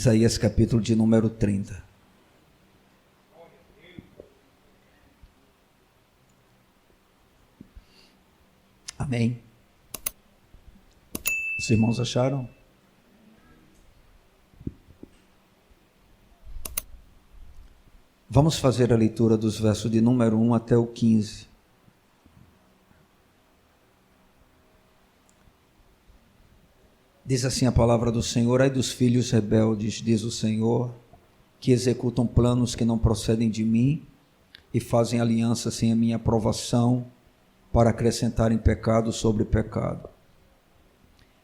Isaías capítulo de número 30. Amém. Os irmãos acharam? Vamos fazer a leitura dos versos de número 1 até o 15. Diz assim a palavra do Senhor: ai dos filhos rebeldes, diz o Senhor, que executam planos que não procedem de mim e fazem aliança sem a minha aprovação, para acrescentarem pecado sobre pecado,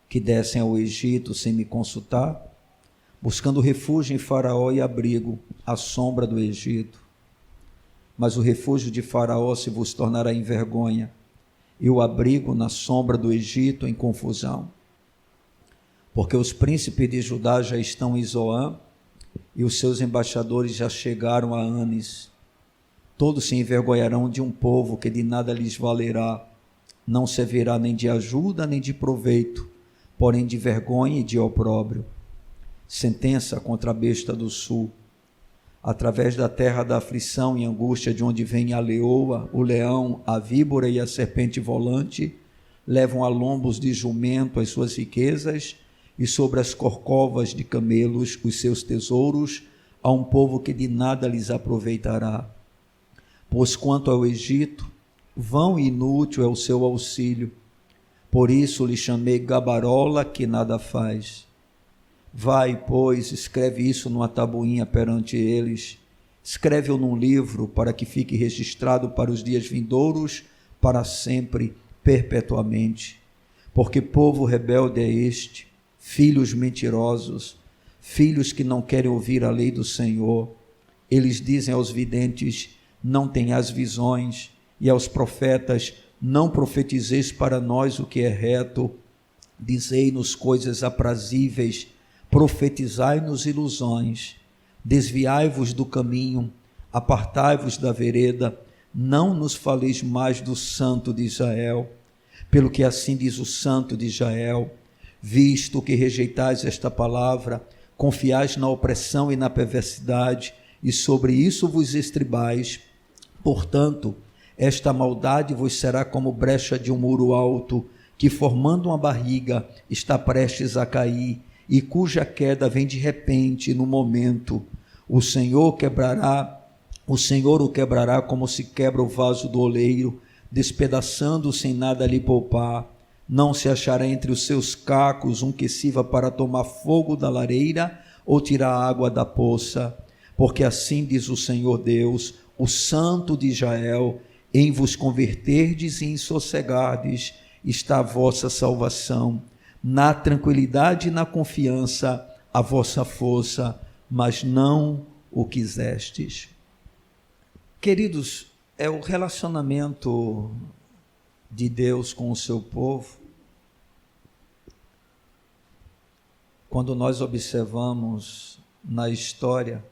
que descem ao Egito sem me consultar, buscando refúgio em Faraó e abrigo à sombra do Egito. Mas o refúgio de Faraó se vos tornará em vergonha, e o abrigo na sombra do Egito em confusão. Porque os príncipes de Judá já estão em Zoã, e os seus embaixadores já chegaram a Anis. Todos se envergonharão de um povo que de nada lhes valerá, não servirá nem de ajuda nem de proveito, porém de vergonha e de opróbrio. Sentença contra a besta do sul. Através da terra da aflição e angústia, de onde vem a leoa, o leão, a víbora e a serpente volante, levam a lombos de jumento as suas riquezas, e sobre as corcovas de camelos os seus tesouros, a um povo que de nada lhes aproveitará. Pois quanto ao Egito, vão e inútil é o seu auxílio, por isso lhe chamei gabarola que nada faz. Vai, pois, escreve isso numa tabuinha perante eles, escreve-o num livro, para que fique registrado para os dias vindouros, para sempre, perpetuamente. Porque povo rebelde é este, filhos mentirosos, filhos que não querem ouvir a lei do Senhor. Eles dizem aos videntes: não tenhais visões, e aos profetas: não profetizeis para nós o que é reto. Dizei-nos coisas aprazíveis, profetizai-nos ilusões. Desviai-vos do caminho, apartai-vos da vereda, não nos faleis mais do Santo de Israel. Pelo que assim diz o Santo de Israel: visto que rejeitais esta palavra, confiais na opressão e na perversidade, e sobre isso vos estribais, portanto, esta maldade vos será como brecha de um muro alto, que formando uma barriga está prestes a cair, e cuja queda vem de repente, no momento. O Senhor o quebrará como se quebra o vaso do oleiro, despedaçando sem nada lhe poupar. Não se achará entre os seus cacos um que sirva para tomar fogo da lareira ou tirar água da poça. Porque assim diz o Senhor Deus, o Santo de Israel: em vos converterdes e em sossegardes está a vossa salvação, na tranquilidade e na confiança a vossa força, mas não o quisestes. Queridos, é o relacionamento de Deus com o seu povo. Quando nós observamos na história,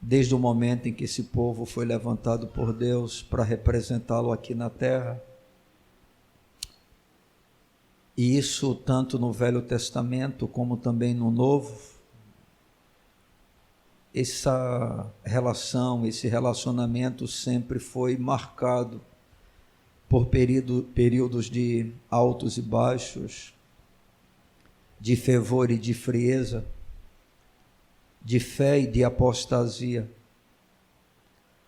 desde o momento em que esse povo foi levantado por Deus para representá-lo aqui na terra, e isso tanto no Velho Testamento como também no Novo, essa relação, esse relacionamento sempre foi marcado por períodos de altos e baixos, de fervor e de frieza, de fé e de apostasia,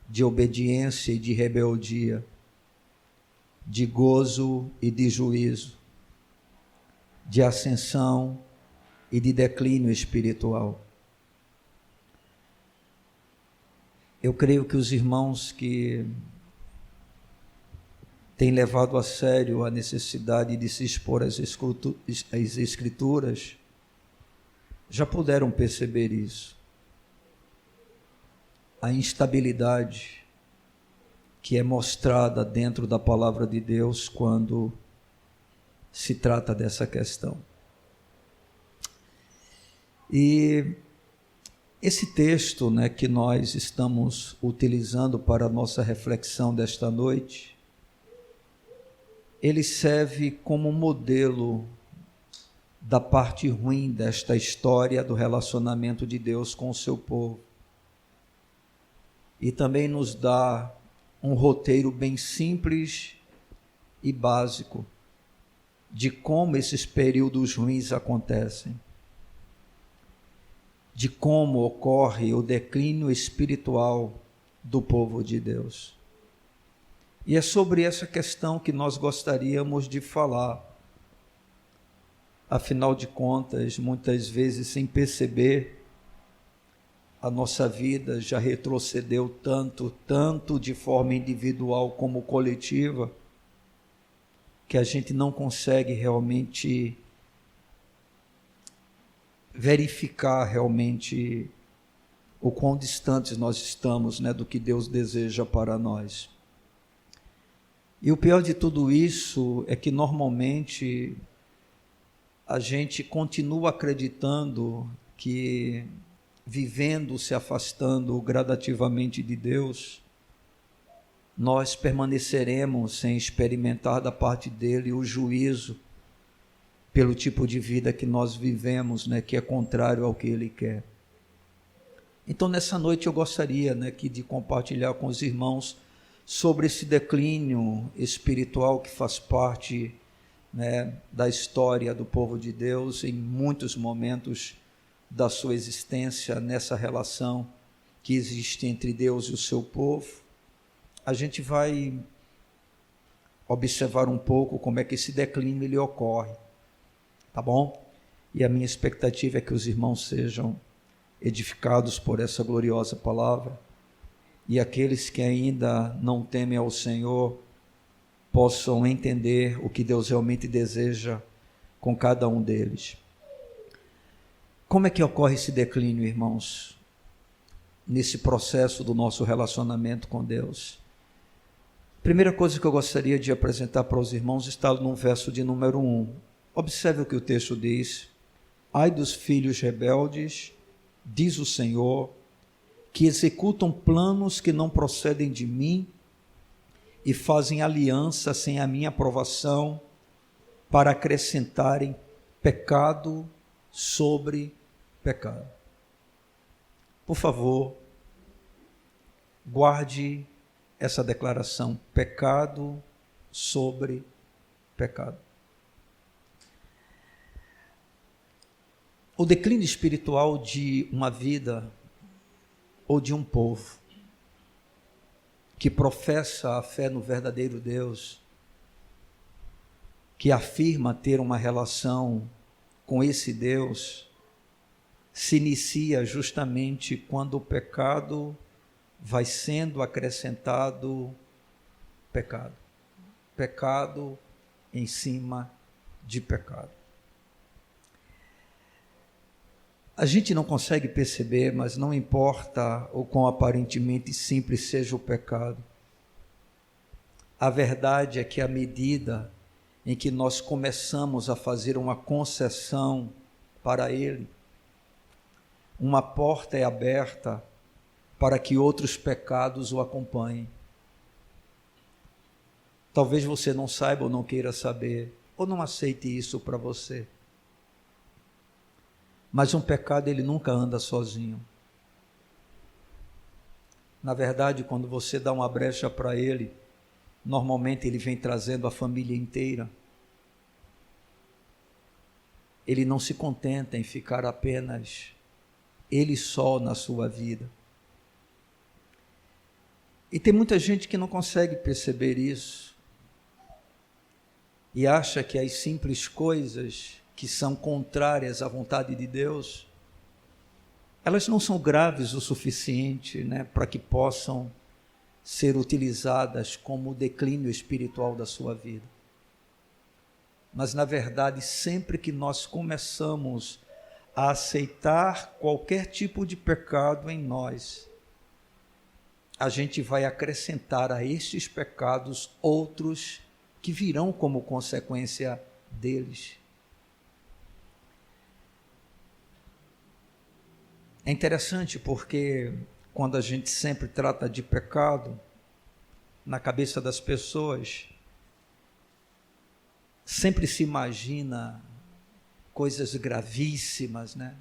de obediência e de rebeldia, de gozo e de juízo, de ascensão e de declínio espiritual. Eu creio que os irmãos que têm levado a sério a necessidade de se expor às Escrituras já puderam perceber isso. A instabilidade que é mostrada dentro da palavra de Deus quando se trata dessa questão. E esse texto, que nós estamos utilizando para a nossa reflexão desta noite, ele serve como modelo da parte ruim desta história do relacionamento de Deus com o seu povo. E também nos dá um roteiro bem simples e básico de como esses períodos ruins acontecem, de como ocorre o declínio espiritual do povo de Deus. E é sobre essa questão que nós gostaríamos de falar. Afinal de contas, muitas vezes, sem perceber, a nossa vida já retrocedeu tanto de forma individual como coletiva, que a gente não consegue realmente verificar realmente o quão distantes nós estamos, né, do que Deus deseja para nós. E o pior de tudo isso é que normalmente a gente continua acreditando que, vivendo, se afastando gradativamente de Deus, nós permaneceremos sem experimentar da parte dele o juízo pelo tipo de vida que nós vivemos, né, que é contrário ao que ele quer. Então, nessa noite eu gostaria, né, de compartilhar com os irmãos sobre esse declínio espiritual que faz parte, né, da história do povo de Deus em muitos momentos da sua existência, nessa relação que existe entre Deus e o seu povo. A gente vai observar um pouco como é que esse declínio ele ocorre, tá bom? E a minha expectativa é que os irmãos sejam edificados por essa gloriosa palavra, e aqueles que ainda não temem ao Senhor possam entender o que Deus realmente deseja com cada um deles. Como é que ocorre esse declínio, irmãos, nesse processo do nosso relacionamento com Deus? Primeira coisa que eu gostaria de apresentar para os irmãos está no verso de número 1. Observe o que o texto diz. Ai dos filhos rebeldes, diz o Senhor, que executam planos que não procedem de mim e fazem aliança sem a minha aprovação para acrescentarem pecado sobre pecado. Por favor, guarde essa declaração: pecado sobre pecado. O declínio espiritual de uma vida ou de um povo que professa a fé no verdadeiro Deus, que afirma ter uma relação com esse Deus, se inicia justamente quando o pecado vai sendo acrescentado pecado. Pecado em cima de pecado. A gente não consegue perceber, mas não importa o quão aparentemente simples seja o pecado. A verdade é que à medida em que nós começamos a fazer uma concessão para ele, uma porta é aberta para que outros pecados o acompanhem. Talvez você não saiba ou não queira saber, ou não aceite isso para você. Mas um pecado, ele nunca anda sozinho. Na verdade, quando você dá uma brecha para ele, normalmente ele vem trazendo a família inteira. Ele não se contenta em ficar apenas ele só na sua vida. E tem muita gente que não consegue perceber isso e acha que as simples coisas que são contrárias à vontade de Deus, elas não são graves o suficiente, né, para que possam ser utilizadas como o declínio espiritual da sua vida. Mas, na verdade, sempre que nós começamos a aceitar qualquer tipo de pecado em nós, a gente vai acrescentar a estes pecados outros que virão como consequência deles. É interessante porque quando a gente sempre trata de pecado, na cabeça das pessoas, sempre se imagina coisas gravíssimas, né,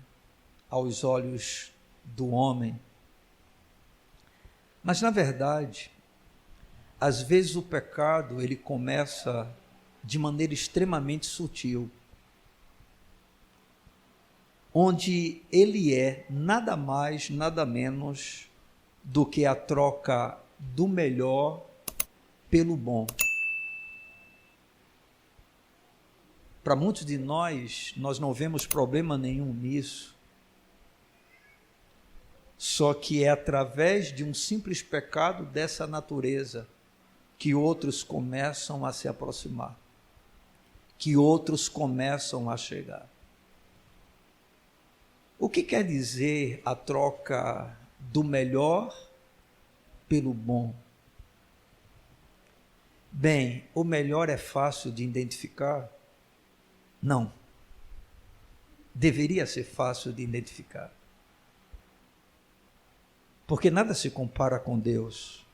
aos olhos do homem. Mas, na verdade, às vezes o pecado, ele começa de maneira extremamente sutil, onde ele é nada mais, nada menos do que a troca do melhor pelo bom. Para muitos de nós não vemos problema nenhum nisso, só que é através de um simples pecado dessa natureza que outros começam a se aproximar, que outros começam a chegar. O que quer dizer a troca do melhor pelo bom? Bem, o melhor é fácil de identificar? Não. Deveria ser fácil de identificar. Porque nada se compara com Deus.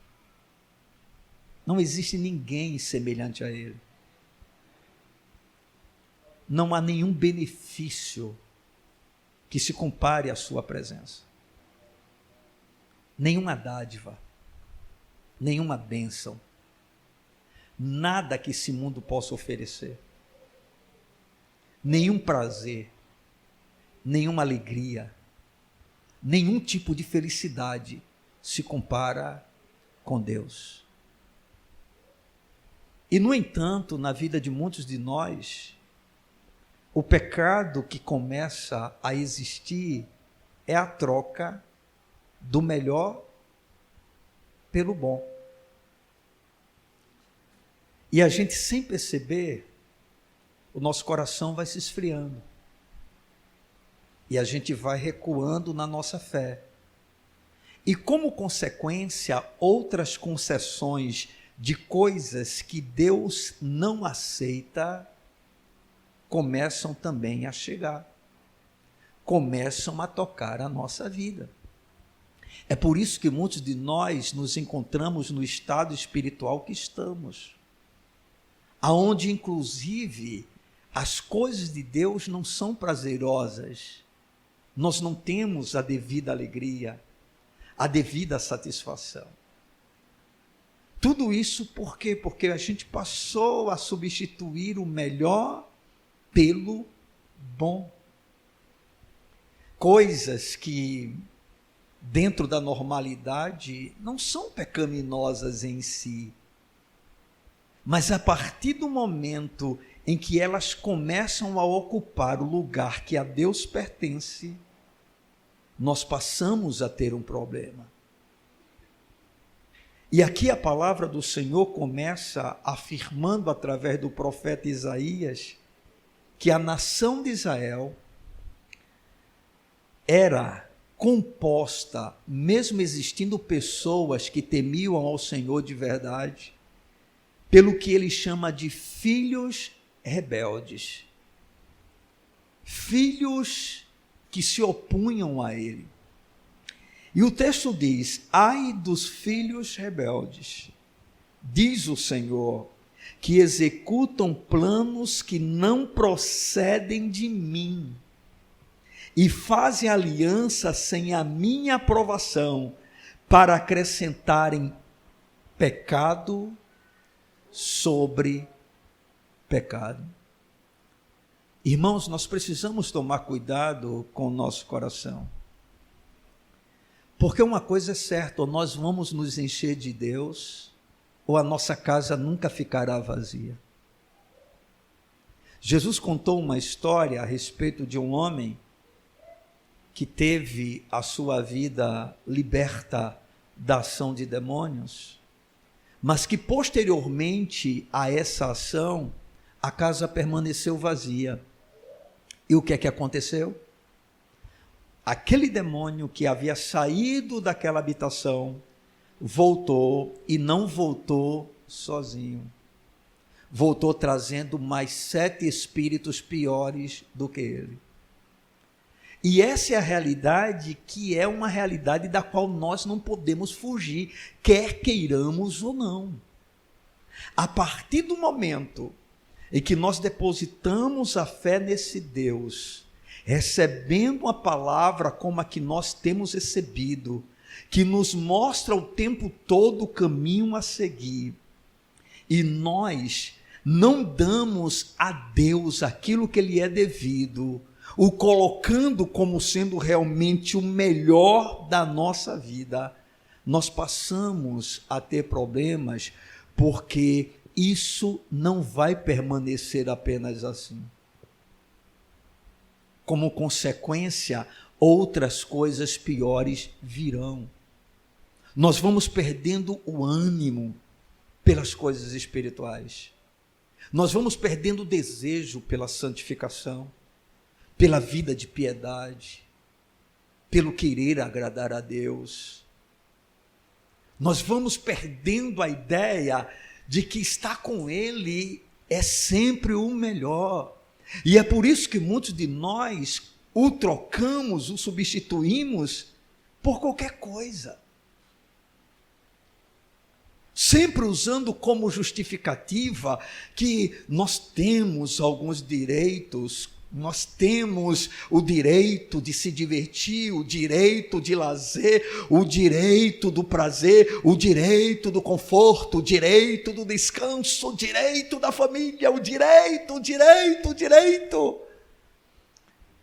Não existe ninguém semelhante a Ele. Não há nenhum benefício que se compare à sua presença. Nenhuma dádiva, nenhuma bênção, nada que esse mundo possa oferecer, nenhum prazer, nenhuma alegria, nenhum tipo de felicidade se compara com Deus. E, no entanto, na vida de muitos de nós, o pecado que começa a existir é a troca do melhor pelo bom. E a gente, sem perceber, o nosso coração vai se esfriando. E a gente vai recuando na nossa fé. E, como consequência, outras concessões de coisas que Deus não aceita começam também a chegar, começam a tocar a nossa vida. É por isso que muitos de nós nos encontramos no estado espiritual que estamos, aonde inclusive as coisas de Deus não são prazerosas, nós não temos a devida alegria, a devida satisfação. Tudo isso por quê? Porque a gente passou a substituir o melhor pelo bom. Coisas que, dentro da normalidade, não são pecaminosas em si, mas a partir do momento em que elas começam a ocupar o lugar que a Deus pertence, nós passamos a ter um problema. E aqui a palavra do Senhor começa afirmando através do profeta Isaías que a nação de Israel era composta, mesmo existindo pessoas que temiam ao Senhor de verdade, pelo que ele chama de filhos rebeldes, filhos que se opunham a ele. E o texto diz: ai dos filhos rebeldes, diz o Senhor, que executam planos que não procedem de mim e fazem aliança sem a minha aprovação para acrescentarem pecado sobre pecado. Irmãos, nós precisamos tomar cuidado com o nosso coração, porque uma coisa é certa: ou nós vamos nos encher de Deus, ou a nossa casa nunca ficará vazia. Jesus contou uma história a respeito de um homem que teve a sua vida liberta da ação de demônios, mas que posteriormente a essa ação, a casa permaneceu vazia. E o que é que aconteceu? Aquele demônio que havia saído daquela habitação voltou, e não voltou sozinho. Voltou trazendo mais 7 espíritos piores do que ele. E essa é a realidade, que é uma realidade da qual nós não podemos fugir, quer queiramos ou não. A partir do momento e que nós depositamos a fé nesse Deus, recebendo a palavra como a que nós temos recebido, que nos mostra o tempo todo o caminho a seguir, e nós não damos a Deus aquilo que lhe é devido, o colocando como sendo realmente o melhor da nossa vida, nós passamos a ter problemas, porque isso não vai permanecer apenas assim. Como consequência, outras coisas piores virão. Nós vamos perdendo o ânimo pelas coisas espirituais. Nós vamos perdendo o desejo pela santificação, pela vida de piedade, pelo querer agradar a Deus. Nós vamos perdendo a ideia de que estar com Ele é sempre o melhor. E é por isso que muitos de nós o trocamos, o substituímos por qualquer coisa. Sempre usando como justificativa que nós temos alguns direitos, nós temos o direito de se divertir, o direito de lazer, o direito do prazer, o direito do conforto, o direito do descanso, o direito da família, o direito.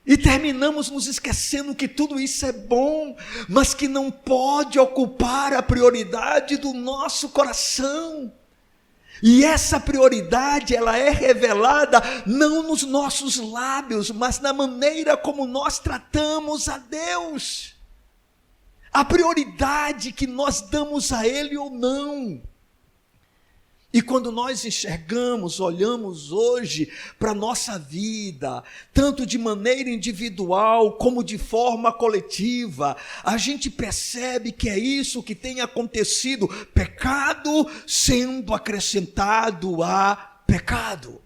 E terminamos nos esquecendo que tudo isso é bom, mas que não pode ocupar a prioridade do nosso coração. E essa prioridade, ela é revelada não nos nossos lábios, mas na maneira como nós tratamos a Deus. A prioridade que nós damos a Ele ou não. E quando nós enxergamos, olhamos hoje para a nossa vida, tanto de maneira individual como de forma coletiva, a gente percebe que é isso que tem acontecido, pecado sendo acrescentado a pecado.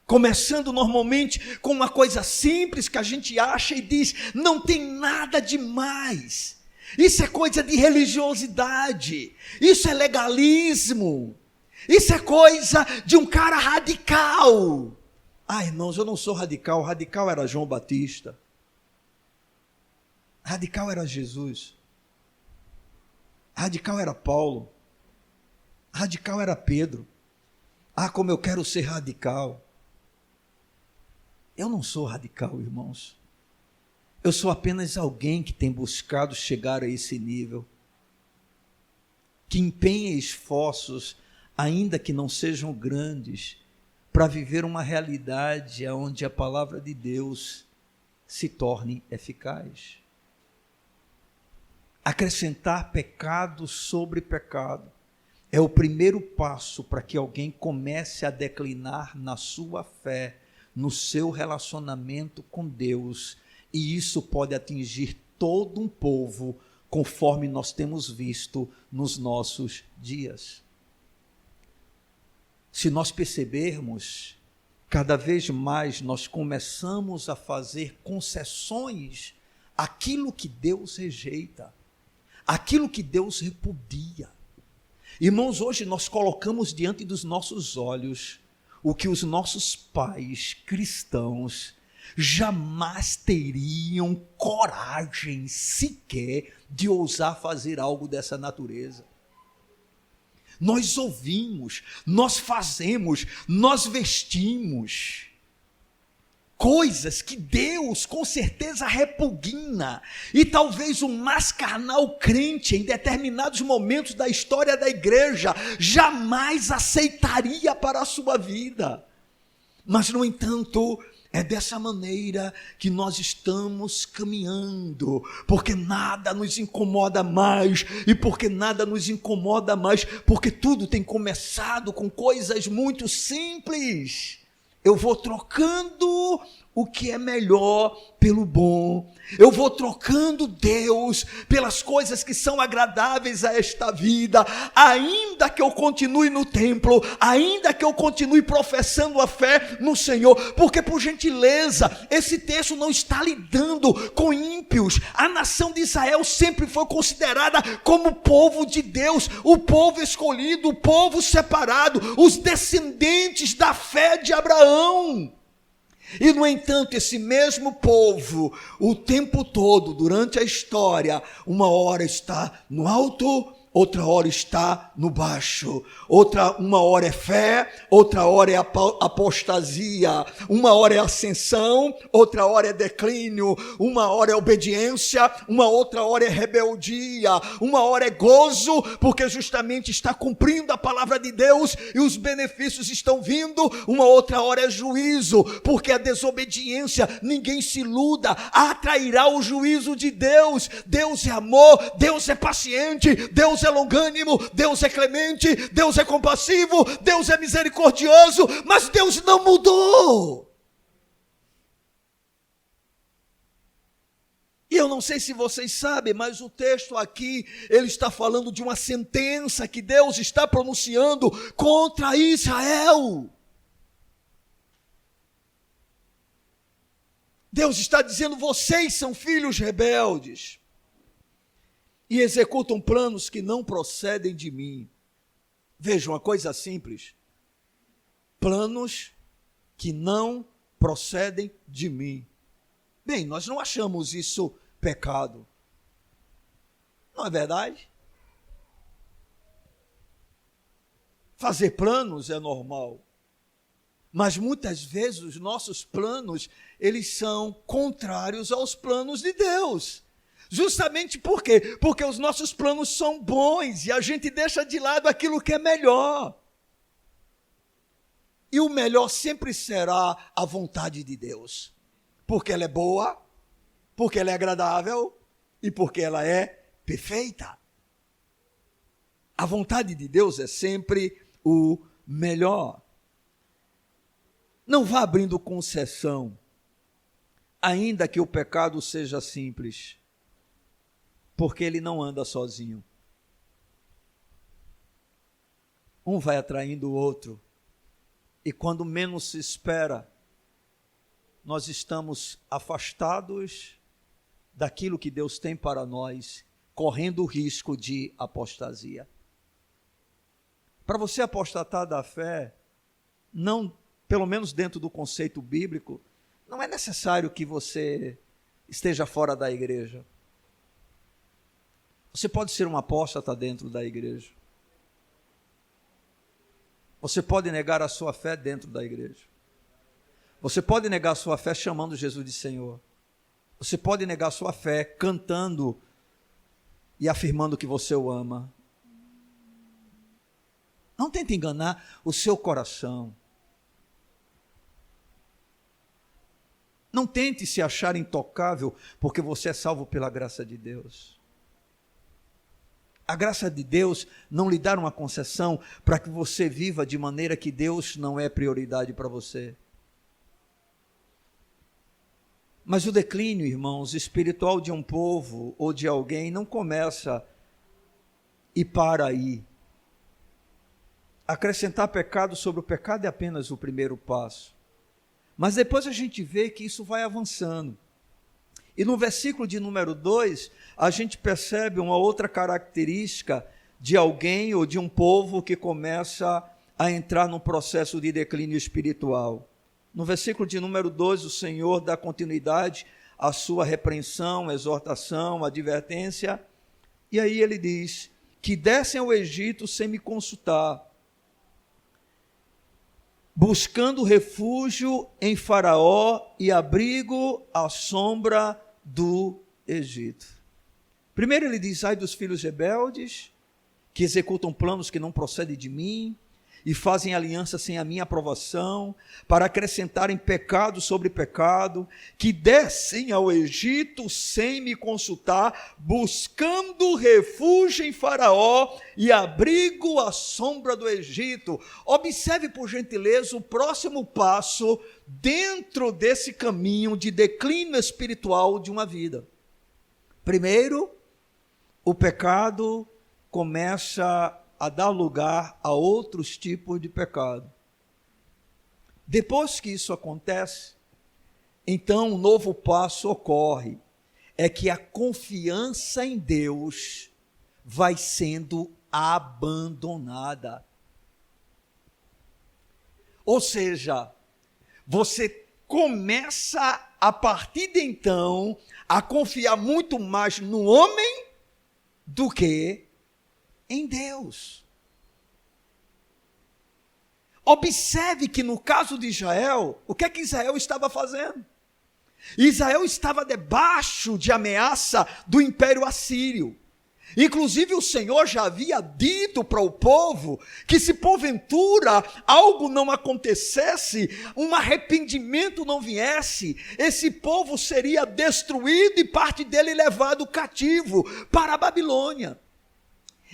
Começando normalmente com uma coisa simples que a gente acha e diz, não tem nada demais. Isso é coisa de religiosidade, isso é legalismo, isso é coisa de um cara radical. Irmãos, eu não sou radical, radical era João Batista, radical era Jesus, radical era Paulo, radical era Pedro. Como eu quero ser radical. Eu não sou radical, irmãos. Eu sou apenas alguém que tem buscado chegar a esse nível, que empenha esforços, ainda que não sejam grandes, para viver uma realidade onde a palavra de Deus se torne eficaz. Acrescentar pecado sobre pecado é o primeiro passo para que alguém comece a declinar na sua fé, no seu relacionamento com Deus. E isso pode atingir todo um povo, conforme nós temos visto nos nossos dias. Se nós percebermos, cada vez mais nós começamos a fazer concessões àquilo que Deus rejeita, àquilo que Deus repudia. Irmãos, hoje nós colocamos diante dos nossos olhos o que os nossos pais cristãos jamais teriam coragem sequer de ousar fazer algo dessa natureza. Nós ouvimos, nós fazemos, nós vestimos coisas que Deus com certeza repugna, e talvez o mais carnal crente em determinados momentos da história da igreja jamais aceitaria para a sua vida. Mas no entanto, é dessa maneira que nós estamos caminhando, porque nada nos incomoda mais, e porque nada nos incomoda mais, porque tudo tem começado com coisas muito simples. Eu vou trocando o que é melhor pelo bom. Eu vou trocando Deus pelas coisas que são agradáveis a esta vida, ainda que eu continue no templo, ainda que eu continue professando a fé no Senhor, porque, por gentileza, esse texto não está lidando com ímpios. A nação de Israel sempre foi considerada como povo de Deus, o povo escolhido, o povo separado, os descendentes da fé de Abraão. E, no entanto, esse mesmo povo, o tempo todo, durante a história, uma hora está no alto, outra hora está no baixo, uma hora é fé, outra hora é apostasia, uma hora é ascensão, outra hora é declínio, uma hora é obediência, uma outra hora é rebeldia, uma hora é gozo, porque justamente está cumprindo a palavra de Deus e os benefícios estão vindo, uma outra hora é juízo, porque a desobediência, ninguém se iluda, atrairá o juízo de Deus. Deus é amor, Deus é paciente, Deus é longânimo, Deus é clemente, Deus é compassivo, Deus é misericordioso, mas Deus não mudou. E eu não sei se vocês sabem, mas o texto aqui, ele está falando de uma sentença que Deus está pronunciando contra Israel. Deus está dizendo: vocês são filhos rebeldes e executam planos que não procedem de mim. Vejam, uma coisa simples: planos que não procedem de mim. Bem, nós não achamos isso pecado, não é verdade? Fazer planos é normal, mas muitas vezes os nossos planos, eles são contrários aos planos de Deus. Justamente por quê? Porque os nossos planos são bons e a gente deixa de lado aquilo que é melhor. E o melhor sempre será a vontade de Deus, porque ela é boa, porque ela é agradável e porque ela é perfeita. A vontade de Deus é sempre o melhor. Não vá abrindo concessão, ainda que o pecado seja simples, porque ele não anda sozinho. Um vai atraindo o outro, e quando menos se espera, nós estamos afastados daquilo que Deus tem para nós, correndo o risco de apostasia. Para você apostatar da fé, não, pelo menos dentro do conceito bíblico, não é necessário que você esteja fora da igreja. Você pode ser um apóstata dentro da igreja. Você pode negar a sua fé dentro da igreja. Você pode negar a sua fé chamando Jesus de Senhor. Você pode negar a sua fé cantando e afirmando que você o ama. Não tente enganar o seu coração. Não tente se achar intocável, porque você é salvo pela graça de Deus. A graça de Deus não lhe dá uma concessão para que você viva de maneira que Deus não é prioridade para você. Mas o declínio, irmãos, espiritual de um povo ou de alguém não começa e para aí. Acrescentar pecado sobre o pecado é apenas o primeiro passo. Mas depois a gente vê que isso vai avançando. E no versículo de número 2, a gente percebe uma outra característica de alguém ou de um povo que começa a entrar num processo de declínio espiritual. No versículo de número 2, o Senhor dá continuidade à sua repreensão, exortação, advertência, e aí ele diz: que descem ao Egito sem me consultar, buscando refúgio em Faraó e abrigo à sombra do Egito. Primeiro ele diz: ai dos filhos rebeldes, que executam planos que não procedem de mim, e fazem aliança sem a minha aprovação, para acrescentarem pecado sobre pecado, que descem ao Egito sem me consultar, buscando refúgio em Faraó e abrigo à sombra do Egito. Observe, por gentileza, o próximo passo dentro desse caminho de declínio espiritual de uma vida. Primeiro, o pecado começa a dar lugar a outros tipos de pecado. Depois que isso acontece, então um novo passo ocorre, é que a confiança em Deus vai sendo abandonada. Ou seja, você começa a partir de então a confiar muito mais no homem do que em Deus. Observe que no caso de Israel, o que é que Israel estava fazendo? Israel estava debaixo de ameaça do Império Assírio. Inclusive o Senhor já havia dito para o povo que se porventura algo não acontecesse, um arrependimento não viesse, esse povo seria destruído e parte dele levado cativo para a Babilônia.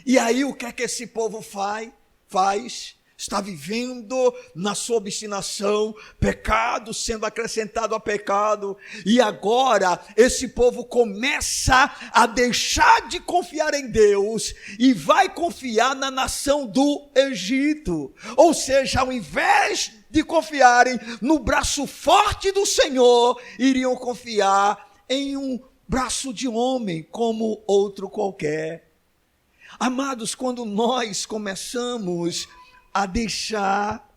E aí o que é que esse povo faz? Está vivendo na sua obstinação, pecado sendo acrescentado a pecado, e agora esse povo começa a deixar de confiar em Deus e vai confiar na nação do Egito. Ou seja, ao invés de confiarem no braço forte do Senhor, iriam confiar em um braço de homem como outro qualquer. Amados, quando nós começamos a deixar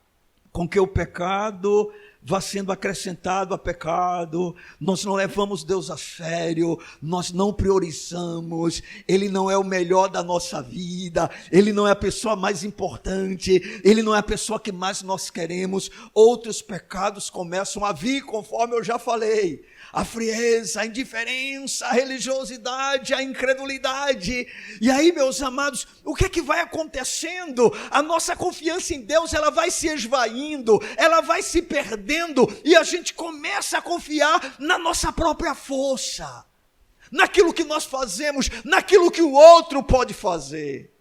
com que o pecado vá sendo acrescentado a pecado, nós não levamos Deus a sério, nós não priorizamos, Ele não é o melhor da nossa vida, Ele não é a pessoa mais importante, Ele não é a pessoa que mais nós queremos, outros pecados começam a vir, conforme eu já falei, a frieza, a indiferença, a religiosidade, a incredulidade. E aí, meus amados, o que é que vai acontecendo? A nossa confiança em Deus, ela vai se esvaindo, ela vai se perdendo, e a gente começa a confiar na nossa própria força, naquilo que nós fazemos, naquilo que o outro pode fazer.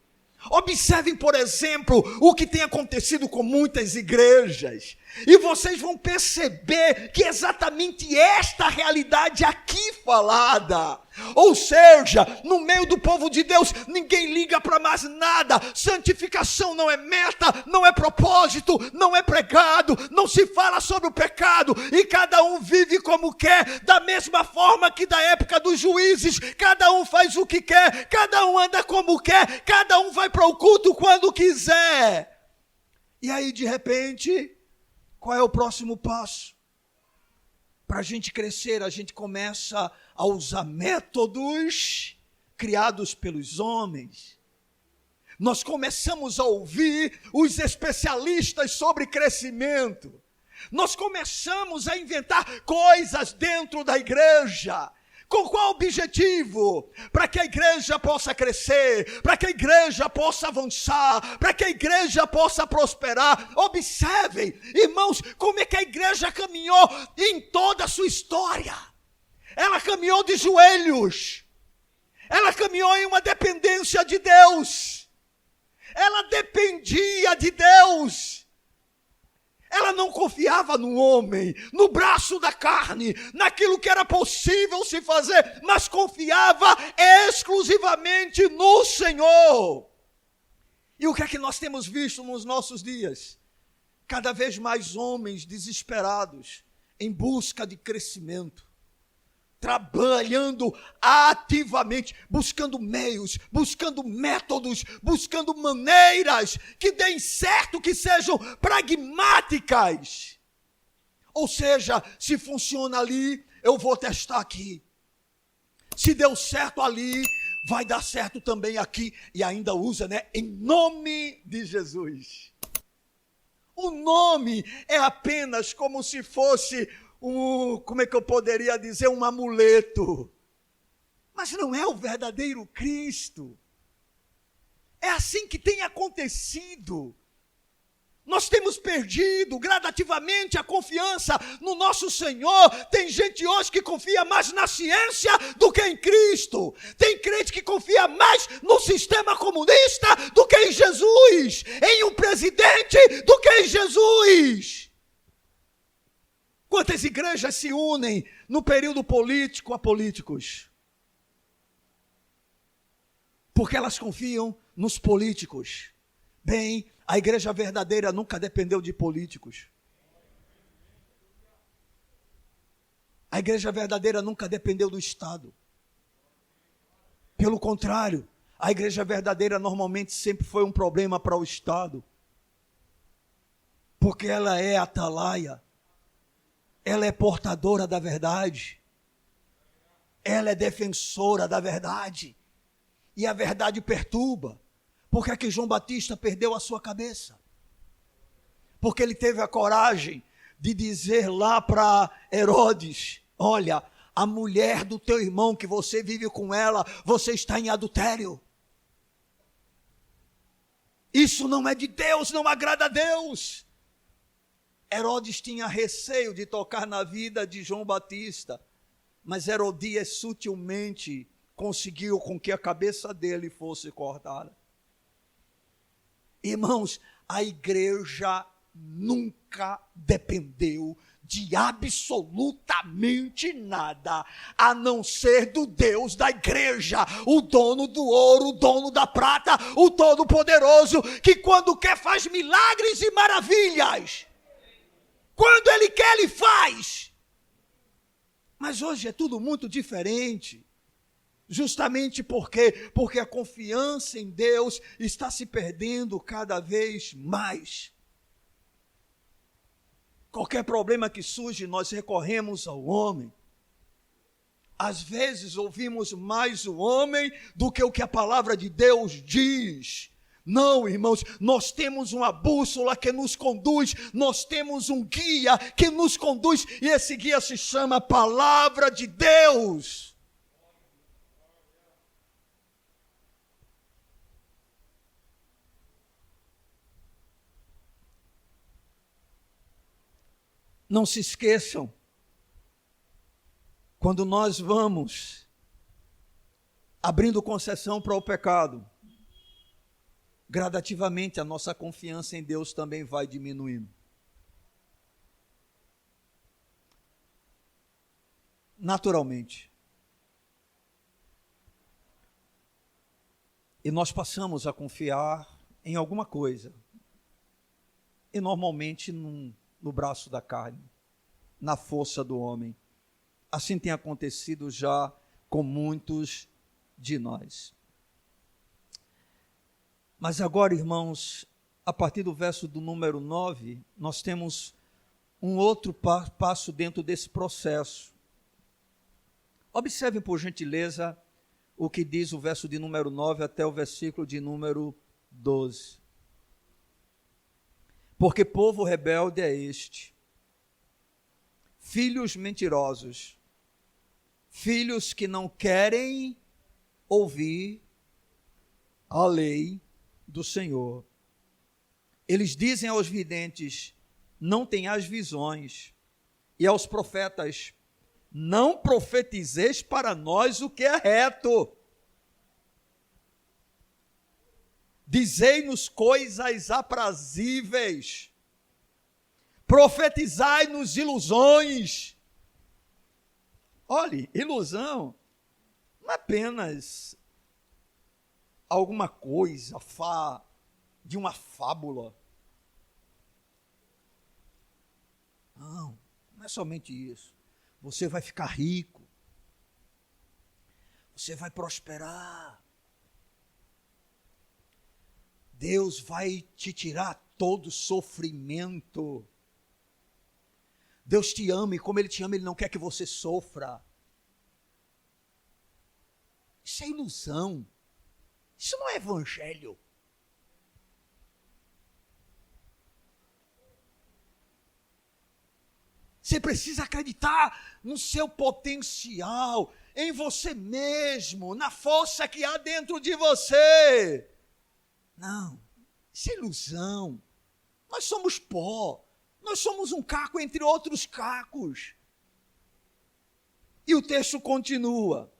Observem, por exemplo, o que tem acontecido com muitas igrejas, e vocês vão perceber que exatamente esta realidade aqui falada, ou seja, no meio do povo de Deus, ninguém liga para mais nada, santificação não é meta, não é propósito, não é pregado, não se fala sobre o pecado, e cada um vive como quer, da mesma forma que da época dos juízes, cada um faz o que quer, cada um anda como quer, cada um vai para o culto quando quiser. E aí, de repente, qual é o próximo passo? Para a gente crescer, a gente começa a usar métodos criados pelos homens. Nós começamos a ouvir os especialistas sobre crescimento. Nós começamos a inventar coisas dentro da igreja. Com qual objetivo? Para que a igreja possa crescer, para que a igreja possa avançar, para que a igreja possa prosperar. Observem, irmãos, como é que a igreja caminhou em toda a sua história. Ela caminhou de joelhos, ela caminhou em uma dependência de Deus, ela dependia de Deus. Ela não confiava no homem, no braço da carne, naquilo que era possível se fazer, mas confiava exclusivamente no Senhor. E o que é que nós temos visto nos nossos dias? Cada vez mais homens desesperados em busca de crescimento, trabalhando ativamente, buscando meios, buscando métodos, buscando maneiras que deem certo, que sejam pragmáticas. Ou seja, se funciona ali, eu vou testar aqui. Se deu certo ali, vai dar certo também aqui. E ainda usa, em nome de Jesus. O nome é apenas como se fosse como é que eu poderia dizer, um amuleto. Mas não é o verdadeiro Cristo. É assim que tem acontecido. Nós temos perdido gradativamente a confiança no nosso Senhor. Tem gente hoje que confia mais na ciência do que em Cristo. Tem crente que confia mais no sistema comunista do que em Jesus. Em um presidente do que em Jesus. Quantas igrejas se unem no período político a políticos? Porque elas confiam nos políticos. Bem, a igreja verdadeira nunca dependeu de políticos. A igreja verdadeira nunca dependeu do Estado. Pelo contrário, a igreja verdadeira normalmente sempre foi um problema para o Estado. Porque ela é atalaia. Ela é portadora da verdade. Ela é defensora da verdade. E a verdade perturba. Por que é que João Batista perdeu a sua cabeça? Porque ele teve a coragem de dizer lá para Herodes: olha, a mulher do teu irmão que você vive com ela, você está em adultério. Isso não é de Deus, não agrada a Deus. Herodes tinha receio de tocar na vida de João Batista, mas Herodias sutilmente conseguiu com que a cabeça dele fosse cortada. Irmãos, a igreja nunca dependeu de absolutamente nada, a não ser do Deus da igreja, o dono do ouro, o dono da prata, o todo-poderoso, que quando quer faz milagres e maravilhas. Quando Ele quer, Ele faz. Mas hoje é tudo muito diferente. Justamente porque a confiança em Deus está se perdendo cada vez mais. Qualquer problema que surge, nós recorremos ao homem. Às vezes ouvimos mais o homem do que o que a palavra de Deus diz. Não, irmãos, nós temos uma bússola que nos conduz, nós temos um guia que nos conduz, e esse guia se chama Palavra de Deus. Não se esqueçam, quando nós vamos abrindo concessão para o pecado, gradativamente a nossa confiança em Deus também vai diminuindo. Naturalmente. E nós passamos a confiar em alguma coisa. E normalmente no braço da carne, na força do homem. Assim tem acontecido já com muitos de nós. Mas agora, irmãos, a partir do verso do número 9, nós temos um outro passo dentro desse processo. Observem, por gentileza, o que diz o verso de número 9 até o versículo de número 12. Porque povo rebelde é este, filhos mentirosos, filhos que não querem ouvir a lei do Senhor. Eles dizem aos videntes: não tenhais visões, e aos profetas: não profetizeis para nós o que é reto. Dizei-nos coisas aprazíveis, profetizai-nos ilusões. Olhe, ilusão não é apenas alguma coisa de uma fábula. Não é somente isso. Você vai ficar rico, você vai prosperar, Deus vai te tirar todo sofrimento. Deus te ama, e como Ele te ama, Ele não quer que você sofra. Isso é ilusão. Isso não é evangelho. Você precisa acreditar no seu potencial, em você mesmo, na força que há dentro de você. Não, isso é ilusão. Nós somos pó. Nós somos um caco entre outros cacos. E o texto continua.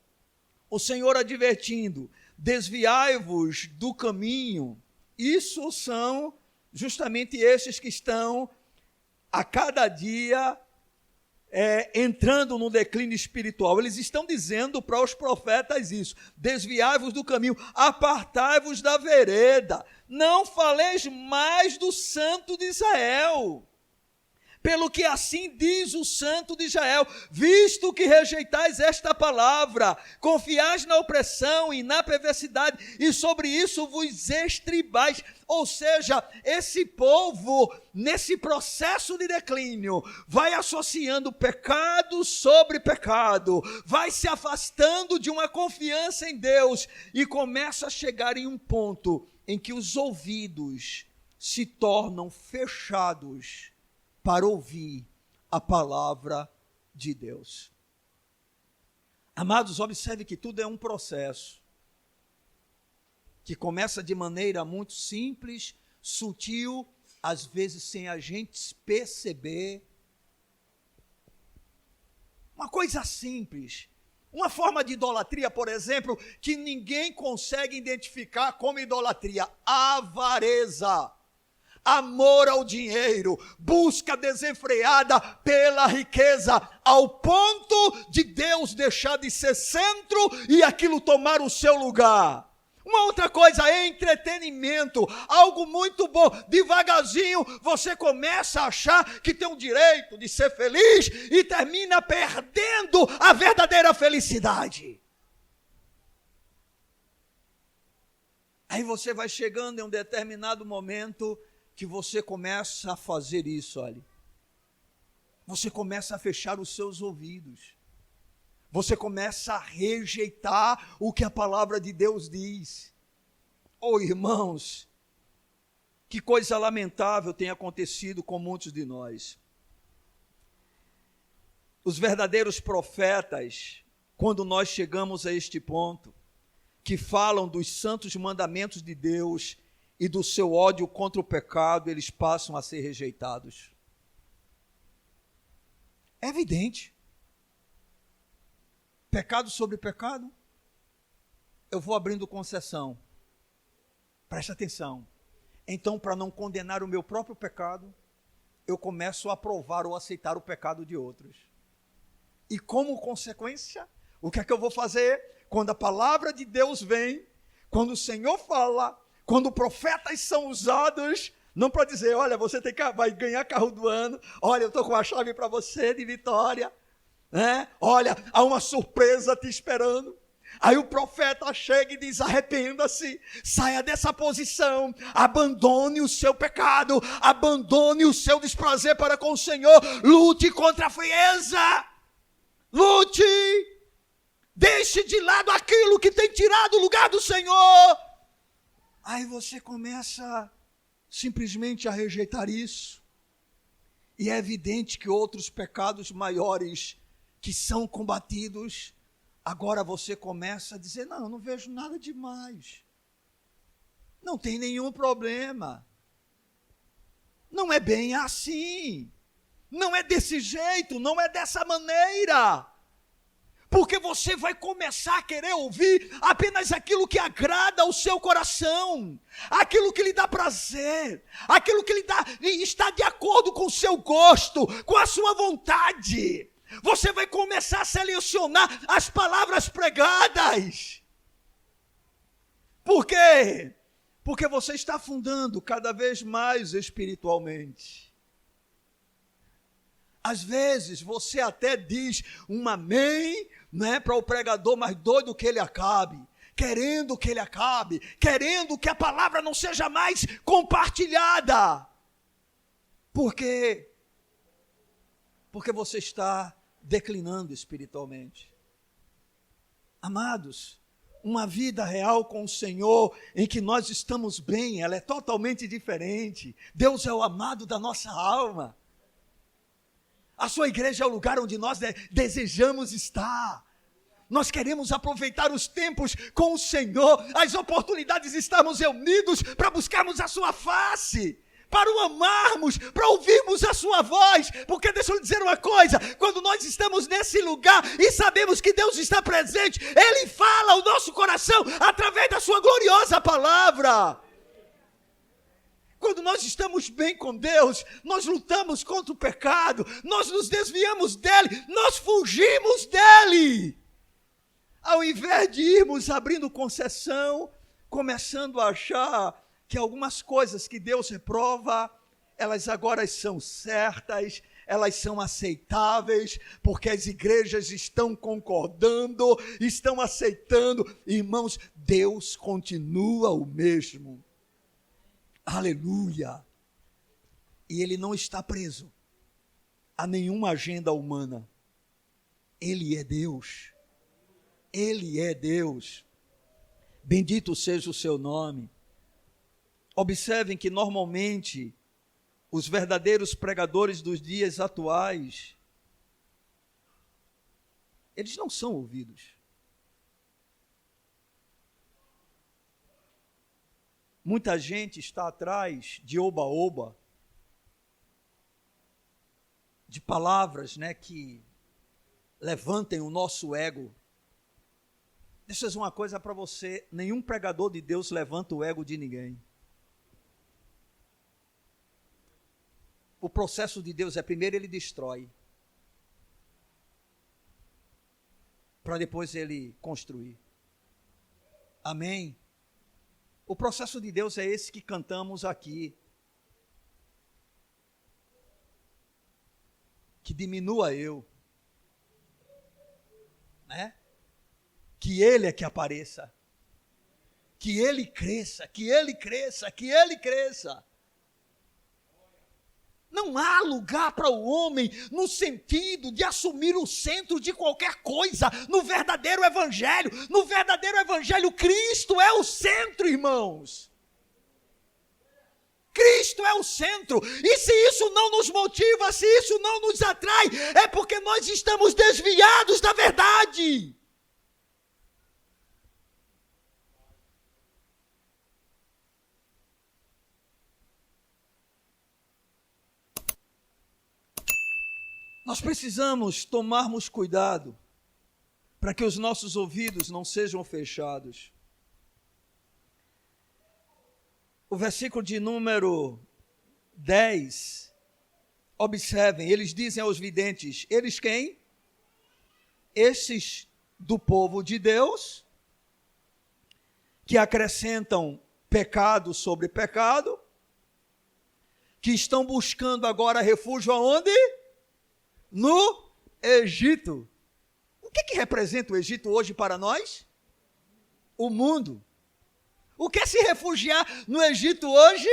O Senhor advertindo, desviai-vos do caminho. Isso são justamente esses que estão a cada dia entrando no declínio espiritual. Eles estão dizendo para os profetas isso: desviai-vos do caminho, apartai-vos da vereda, não faleis mais do Santo de Israel. Pelo que assim diz o Santo de Israel, visto que rejeitais esta palavra, confiais na opressão e na perversidade, e sobre isso vos estribais. Ou seja, esse povo, nesse processo de declínio, vai associando pecado sobre pecado, vai se afastando de uma confiança em Deus, e começa a chegar em um ponto em que os ouvidos se tornam fechados para ouvir a palavra de Deus. Amados, observe que tudo é um processo que começa de maneira muito simples, sutil, às vezes sem a gente perceber. Uma coisa simples, uma forma de idolatria, por exemplo, que ninguém consegue identificar como idolatria: avareza. Amor ao dinheiro, busca desenfreada pela riqueza, ao ponto de Deus deixar de ser centro e aquilo tomar o seu lugar. Uma outra coisa é entretenimento, algo muito bom. Devagarzinho você começa a achar que tem o direito de ser feliz e termina perdendo a verdadeira felicidade. Aí você vai chegando em um determinado momento que você começa a fazer isso, olha. Você começa a fechar os seus ouvidos. Você começa a rejeitar o que a palavra de Deus diz. Oh, irmãos, que coisa lamentável tem acontecido com muitos de nós. Os verdadeiros profetas, quando nós chegamos a este ponto, que falam dos santos mandamentos de Deus e do seu ódio contra o pecado, eles passam a ser rejeitados. É evidente. Pecado sobre pecado. Eu vou abrindo concessão. Preste atenção. Então, para não condenar o meu próprio pecado, eu começo a aprovar ou aceitar o pecado de outros. E como consequência, o que é que eu vou fazer? Quando a palavra de Deus vem, quando o Senhor fala, quando profetas são usados, não para dizer, olha, você vai ganhar carro do ano, olha, eu estou com a chave para você de vitória, né? Olha, há uma surpresa te esperando. Aí o profeta chega e diz, arrependa-se, saia dessa posição, abandone o seu pecado, abandone o seu desprazer para com o Senhor, lute contra a frieza, lute, deixe de lado aquilo que tem tirado o lugar do Senhor. Aí você começa simplesmente a rejeitar isso. E é evidente que outros pecados maiores que são combatidos, agora você começa a dizer, não, eu não vejo nada demais. Não tem nenhum problema. Não é bem assim. Não é desse jeito, não é dessa maneira. Porque você vai começar a querer ouvir apenas aquilo que agrada ao seu coração, aquilo que lhe dá prazer, aquilo que está de acordo com o seu gosto, com a sua vontade. Você vai começar a selecionar as palavras pregadas. Por quê? Porque você está afundando cada vez mais espiritualmente. Às vezes você até diz um amém, né, para o pregador, mas doido que ele acabe, querendo que ele acabe, querendo que a palavra não seja mais compartilhada. Por quê? Porque você está declinando espiritualmente. Amados, uma vida real com o Senhor, em que nós estamos bem, ela é totalmente diferente. Deus é o amado da nossa alma. A sua igreja é o lugar onde nós desejamos estar. Nós queremos aproveitar os tempos com o Senhor, as oportunidades de estarmos reunidos para buscarmos a sua face, para o amarmos, para ouvirmos a sua voz, porque deixa eu lhe dizer uma coisa, quando nós estamos nesse lugar e sabemos que Deus está presente, Ele fala ao nosso coração através da sua gloriosa palavra. Quando nós estamos bem com Deus, nós lutamos contra o pecado, nós nos desviamos dele, nós fugimos dele. Ao invés de irmos abrindo concessão, começando a achar que algumas coisas que Deus reprova, elas agora são certas, elas são aceitáveis, porque as igrejas estão concordando, estão aceitando. Irmãos, Deus continua o mesmo. Aleluia! E Ele não está preso a nenhuma agenda humana. Ele é Deus. Ele é Deus. Bendito seja o seu nome. Observem que normalmente os verdadeiros pregadores dos dias atuais, eles não são ouvidos. Muita gente está atrás de oba-oba, de palavras, que levantem o nosso ego. Deixa eu dizer uma coisa para você, nenhum pregador de Deus levanta o ego de ninguém. O processo de Deus é, primeiro ele destrói, para depois ele construir. Amém? O processo de Deus é esse que cantamos aqui. Que diminua eu. Que Ele é que apareça. Que Ele cresça, que Ele cresça, que Ele cresça. Não há lugar para o homem no sentido de assumir o centro de qualquer coisa. No verdadeiro evangelho, Cristo é o centro, irmãos. Cristo é o centro. E se isso não nos motiva, se isso não nos atrai, é porque nós estamos desviados da verdade. Nós precisamos tomarmos cuidado para que os nossos ouvidos não sejam fechados. O versículo de número 10, observem, eles dizem aos videntes, eles quem? Esses do povo de Deus, que acrescentam pecado sobre pecado, que estão buscando agora refúgio aonde? No Egito. O que representa o Egito hoje para nós? O mundo. O que é se refugiar no Egito hoje?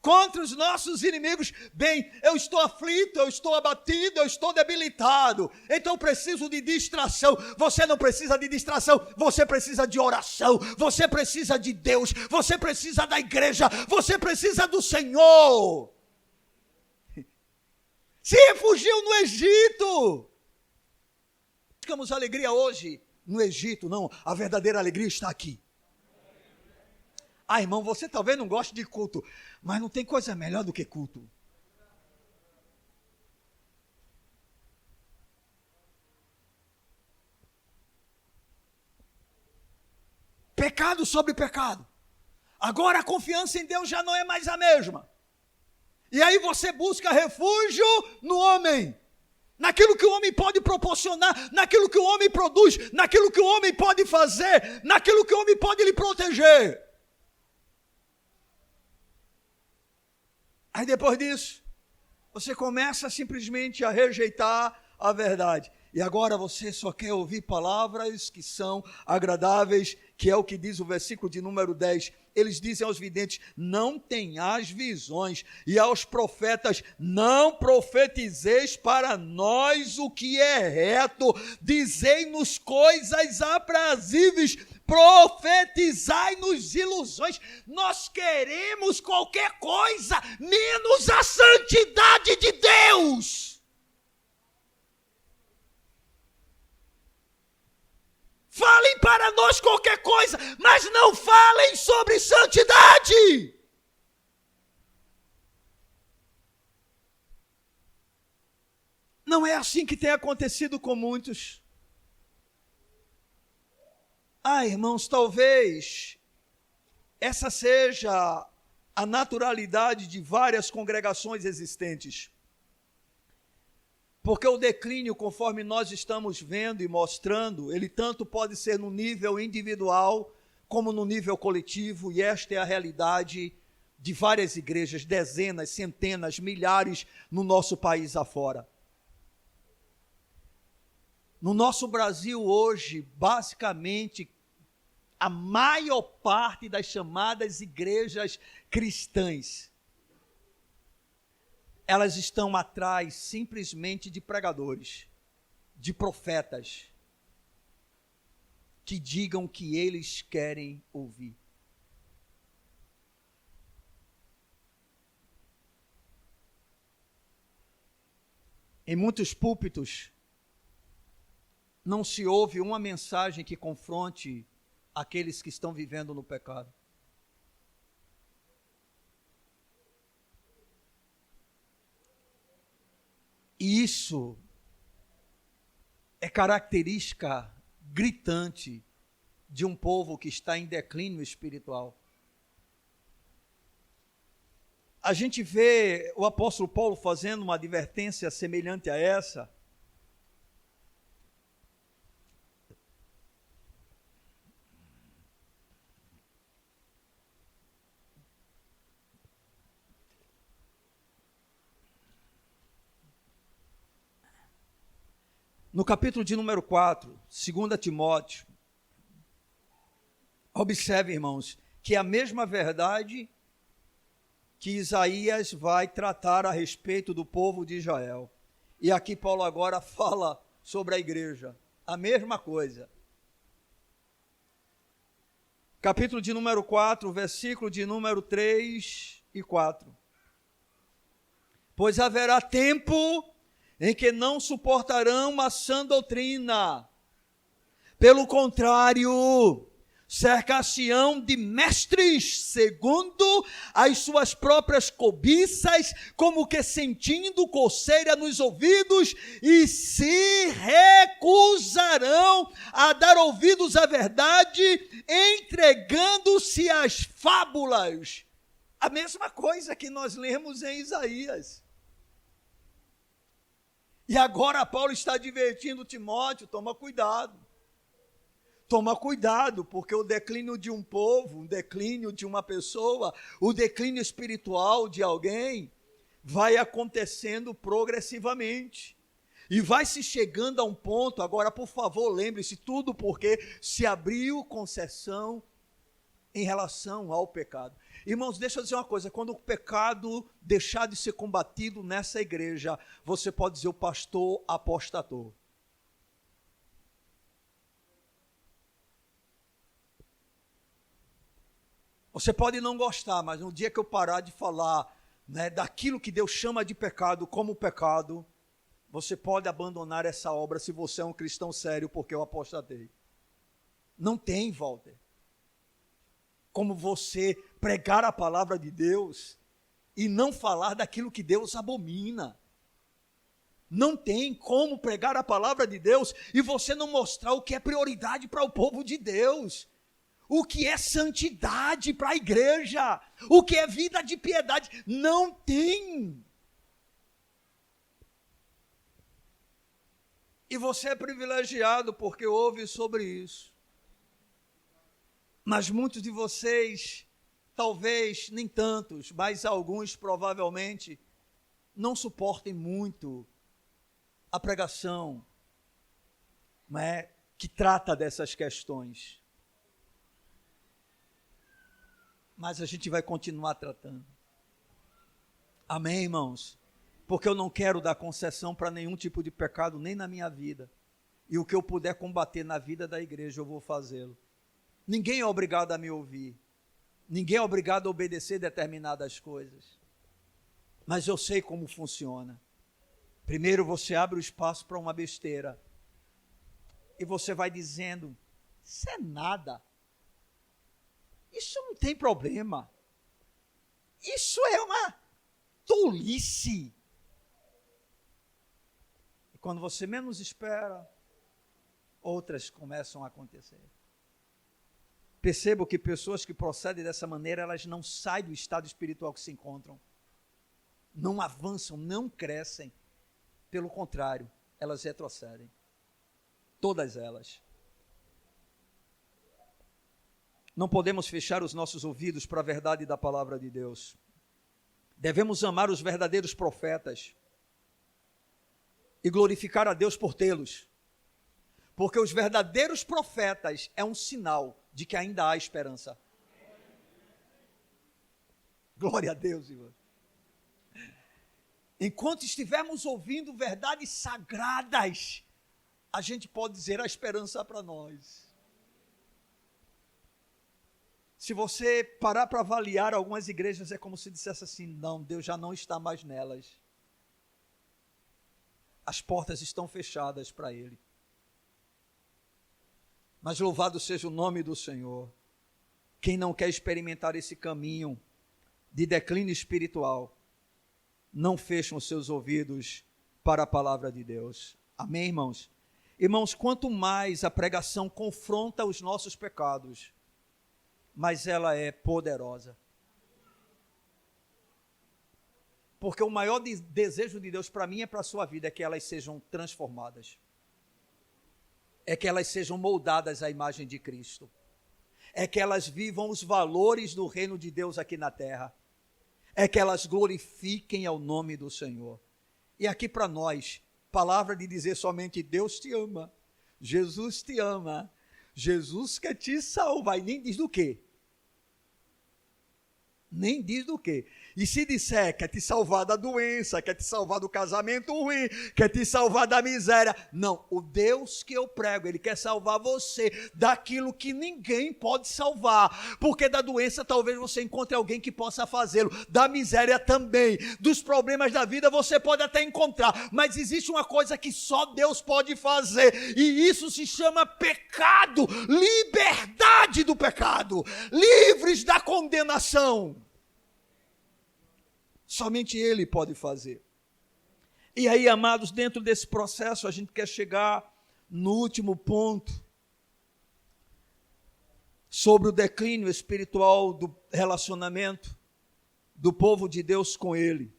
Contra os nossos inimigos. Bem, eu estou aflito, eu estou abatido, eu estou debilitado. Então eu preciso de distração. Você não precisa de distração, você precisa de oração. Você precisa de Deus, você precisa da igreja, você precisa do Senhor. Se refugiam no Egito. Buscamos alegria hoje no Egito. Não, a verdadeira alegria está aqui. Irmão, você talvez não goste de culto, mas não tem coisa melhor do que culto. Pecado sobre pecado. Agora a confiança em Deus já não é mais a mesma. E aí você busca refúgio no homem, naquilo que o homem pode proporcionar, naquilo que o homem produz, naquilo que o homem pode fazer, naquilo que o homem pode lhe proteger. Aí depois disso, você começa simplesmente a rejeitar a verdade. E agora você só quer ouvir palavras que são agradáveis, que é o que diz o versículo de número 10. Eles dizem aos videntes, não tenhais visões, e aos profetas, não profetizeis para nós o que é reto, dizei-nos coisas aprazíveis, profetizai-nos ilusões. Nós queremos qualquer coisa, menos a santidade de Deus. Falem para nós qualquer coisa, mas não falem sobre santidade. Não é assim que tem acontecido com muitos. Irmãos, talvez essa seja a naturalidade de várias congregações existentes. Porque o declínio, conforme nós estamos vendo e mostrando, ele tanto pode ser no nível individual como no nível coletivo, e esta é a realidade de várias igrejas, dezenas, centenas, milhares no nosso país afora. No nosso Brasil hoje, basicamente, a maior parte das chamadas igrejas cristãs, elas estão atrás simplesmente de pregadores, de profetas, que digam o que eles querem ouvir. Em muitos púlpitos, não se ouve uma mensagem que confronte aqueles que estão vivendo no pecado. E isso é característica gritante de um povo que está em declínio espiritual. A gente vê o apóstolo Paulo fazendo uma advertência semelhante a essa. No capítulo de número 4, 2 Timóteo, observe, irmãos, que é a mesma verdade que Isaías vai tratar a respeito do povo de Israel. E aqui Paulo agora fala sobre a igreja, a mesma coisa. Capítulo de número 4, versículo de número 3 e 4. Pois haverá tempo em que não suportarão uma sã doutrina. Pelo contrário, cercar-se-ão de mestres, segundo as suas próprias cobiças, como que sentindo coceira nos ouvidos, e se recusarão a dar ouvidos à verdade, entregando-se às fábulas. A mesma coisa que nós lemos em Isaías. E agora Paulo está advertindo Timóteo, toma cuidado. Toma cuidado, porque o declínio de um povo, o declínio de uma pessoa, o declínio espiritual de alguém, vai acontecendo progressivamente. E vai se chegando a um ponto, agora por favor lembre-se, tudo porque se abriu concessão em relação ao pecado. Irmãos, deixa eu dizer uma coisa, quando o pecado deixar de ser combatido nessa igreja, você pode dizer o pastor apostatou. Você pode não gostar, mas no dia que eu parar de falar, daquilo que Deus chama de pecado como pecado, você pode abandonar essa obra se você é um cristão sério, porque eu apostatei. Não tem, Walter, como você pregar a palavra de Deus e não falar daquilo que Deus abomina. Não tem como pregar a palavra de Deus e você não mostrar o que é prioridade para o povo de Deus. O que é santidade para a igreja, o que é vida de piedade, não tem. E você é privilegiado porque ouve sobre isso. Mas muitos de vocês, talvez nem tantos, mas alguns provavelmente, não suportem muito a pregação, que trata dessas questões. Mas a gente vai continuar tratando. Amém, irmãos? Porque eu não quero dar concessão para nenhum tipo de pecado, nem na minha vida. E o que eu puder combater na vida da igreja, eu vou fazê-lo. Ninguém é obrigado a me ouvir. Ninguém é obrigado a obedecer determinadas coisas. Mas eu sei como funciona. Primeiro você abre o espaço para uma besteira. E você vai dizendo, isso é nada. Isso não tem problema. Isso é uma tolice. quando você menos espera, outras começam a acontecer. Percebo que pessoas que procedem dessa maneira, elas não saem do estado espiritual que se encontram. Não avançam, não crescem. Pelo contrário, elas retrocedem. Todas elas. Não podemos fechar os nossos ouvidos para a verdade da palavra de Deus. Devemos amar os verdadeiros profetas e glorificar a Deus por tê-los. Porque os verdadeiros profetas é um sinal de que ainda há esperança. Glória a Deus, irmão. Enquanto estivermos ouvindo verdades sagradas, a gente pode dizer a esperança para nós. Se você parar para avaliar algumas igrejas, é como se dissesse assim, não, Deus já não está mais nelas. As portas estão fechadas para Ele. Mas louvado seja o nome do Senhor. Quem não quer experimentar esse caminho de declínio espiritual, não fechem os seus ouvidos para a palavra de Deus. Amém, irmãos? Irmãos, quanto mais a pregação confronta os nossos pecados, mais ela é poderosa. Porque o maior desejo de Deus para mim e para a sua vida é que elas sejam transformadas. É que elas sejam moldadas à imagem de Cristo. É que elas vivam os valores do reino de Deus aqui na terra. É que elas glorifiquem ao nome do Senhor. E aqui para nós, palavra de dizer somente Deus te ama, Jesus te ama, Jesus quer te salvar, e nem diz do quê? Nem diz do quê. E se disser, quer te salvar da doença, quer te salvar do casamento ruim, quer te salvar da miséria. Não, o Deus que eu prego, Ele quer salvar você daquilo que ninguém pode salvar. Porque da doença talvez você encontre alguém que possa fazê-lo. Da miséria também. Dos problemas da vida você pode até encontrar. Mas existe uma coisa que só Deus pode fazer. E isso se chama pecado. Liberdade do pecado. Livres da condenação. Somente Ele pode fazer. E aí, amados, dentro desse processo, a gente quer chegar no último ponto, sobre o declínio espiritual do relacionamento do povo de Deus com Ele.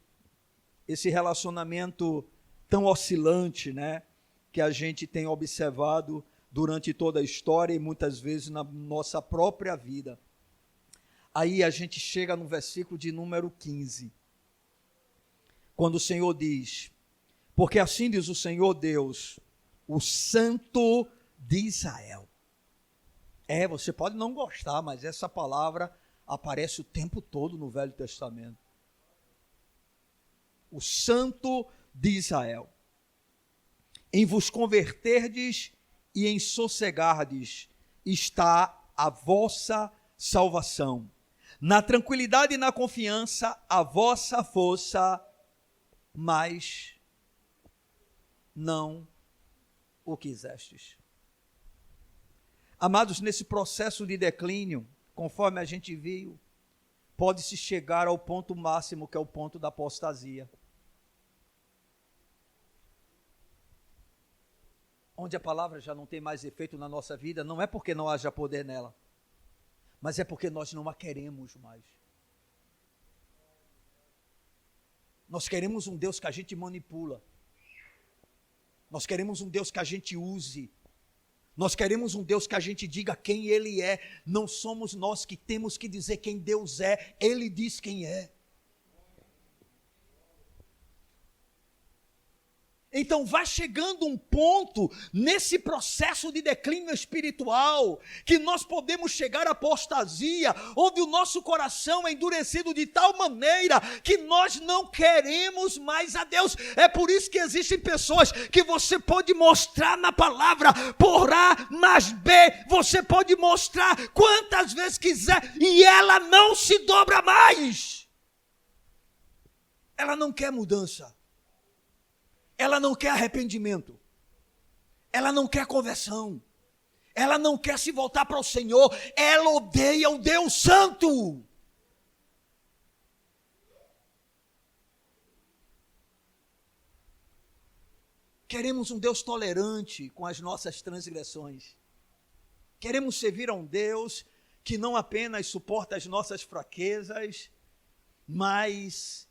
Esse relacionamento tão oscilante, né, que a gente tem observado durante toda a história e muitas vezes na nossa própria vida. Aí a gente chega no versículo de número 15. Quando o Senhor diz, porque assim diz o Senhor Deus, o Santo de Israel. Você pode não gostar, mas essa palavra aparece o tempo todo no Velho Testamento. O Santo de Israel. Em vos converterdes e em sossegardes está a vossa salvação. Na tranquilidade e na confiança, a vossa força, mas não o quisestes. Amados, nesse processo de declínio, conforme a gente viu, pode-se chegar ao ponto máximo, que é o ponto da apostasia. Onde a palavra já não tem mais efeito na nossa vida, não é porque não haja poder nela, mas é porque nós não a queremos mais. Nós queremos um Deus que a gente manipula. Nós queremos um Deus que a gente use. Nós queremos um Deus que a gente diga quem Ele é. Não somos nós que temos que dizer quem Deus é. Ele diz quem é. Então vai chegando um ponto nesse processo de declínio espiritual que nós podemos chegar à apostasia, onde o nosso coração é endurecido de tal maneira que nós não queremos mais a Deus. É por isso que existem pessoas que você pode mostrar na palavra por A mais B, você pode mostrar quantas vezes quiser e ela não se dobra mais. Ela não quer mudança. Ela não quer arrependimento, ela não quer conversão, ela não quer se voltar para o Senhor, ela odeia o Deus Santo. queremos um Deus tolerante com as nossas transgressões. Queremos servir a um Deus que não apenas suporta as nossas fraquezas, mas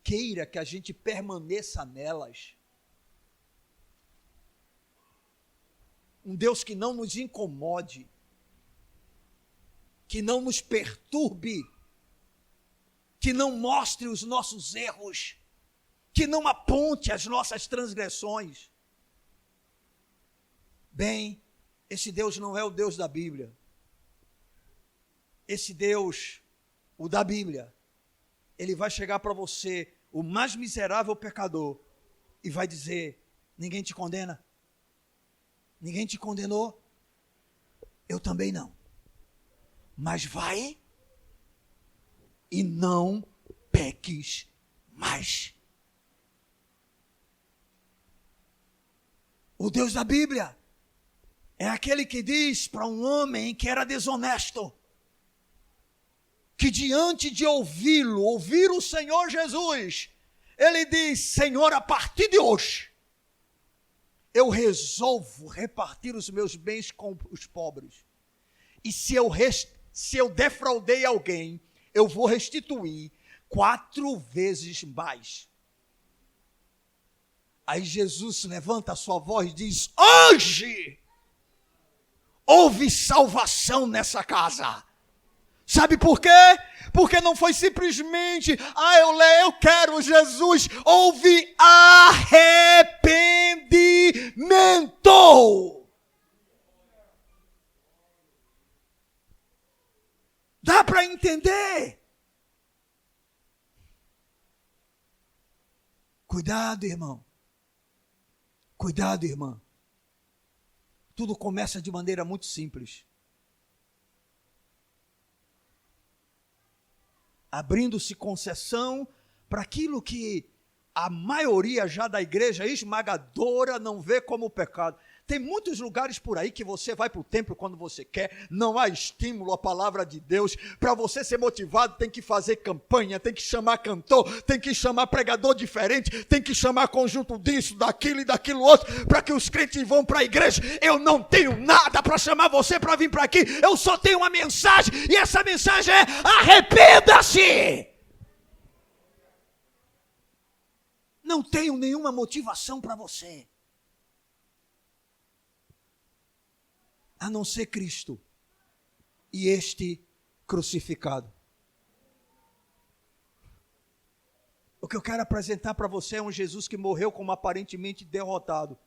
queira que a gente permaneça nelas. Um Deus que não nos incomode, que não nos perturbe, que não mostre os nossos erros, que não aponte as nossas transgressões. Bem, esse Deus não é o Deus da Bíblia. Esse Deus, o da Bíblia, ele vai chegar para você, o mais miserável pecador, e vai dizer: ninguém te condena? Ninguém te condenou? Eu também não. Mas vai e não peques mais. O Deus da Bíblia é aquele que diz para um homem que era desonesto, que diante de ouvir o Senhor Jesus, ele diz: Senhor, a partir de hoje, eu resolvo repartir os meus bens com os pobres. E se eu defraudei alguém, eu vou restituir 4 vezes mais. Aí Jesus levanta a sua voz e diz: hoje houve salvação nessa casa. Sabe por quê? Porque não foi simplesmente: eu quero Jesus. Houve arrependimento. Dá para entender? Cuidado, irmão. Cuidado, irmã. Tudo começa de maneira muito simples. Abrindo-se concessão para aquilo que a maioria já da igreja esmagadora não vê como pecado. Tem muitos lugares por aí que você vai para o templo quando você quer, não há estímulo à palavra de Deus. Para você ser motivado, tem que fazer campanha, tem que chamar cantor, tem que chamar pregador diferente, tem que chamar conjunto disso, daquilo e daquilo outro, para que os crentes vão para a igreja. Eu não tenho nada para chamar você para vir para aqui, eu só tenho uma mensagem, e essa mensagem é: arrependa-se! Não tenho nenhuma motivação para você, a não ser Cristo e este crucificado. O que eu quero apresentar para você é um Jesus que morreu como aparentemente derrotado,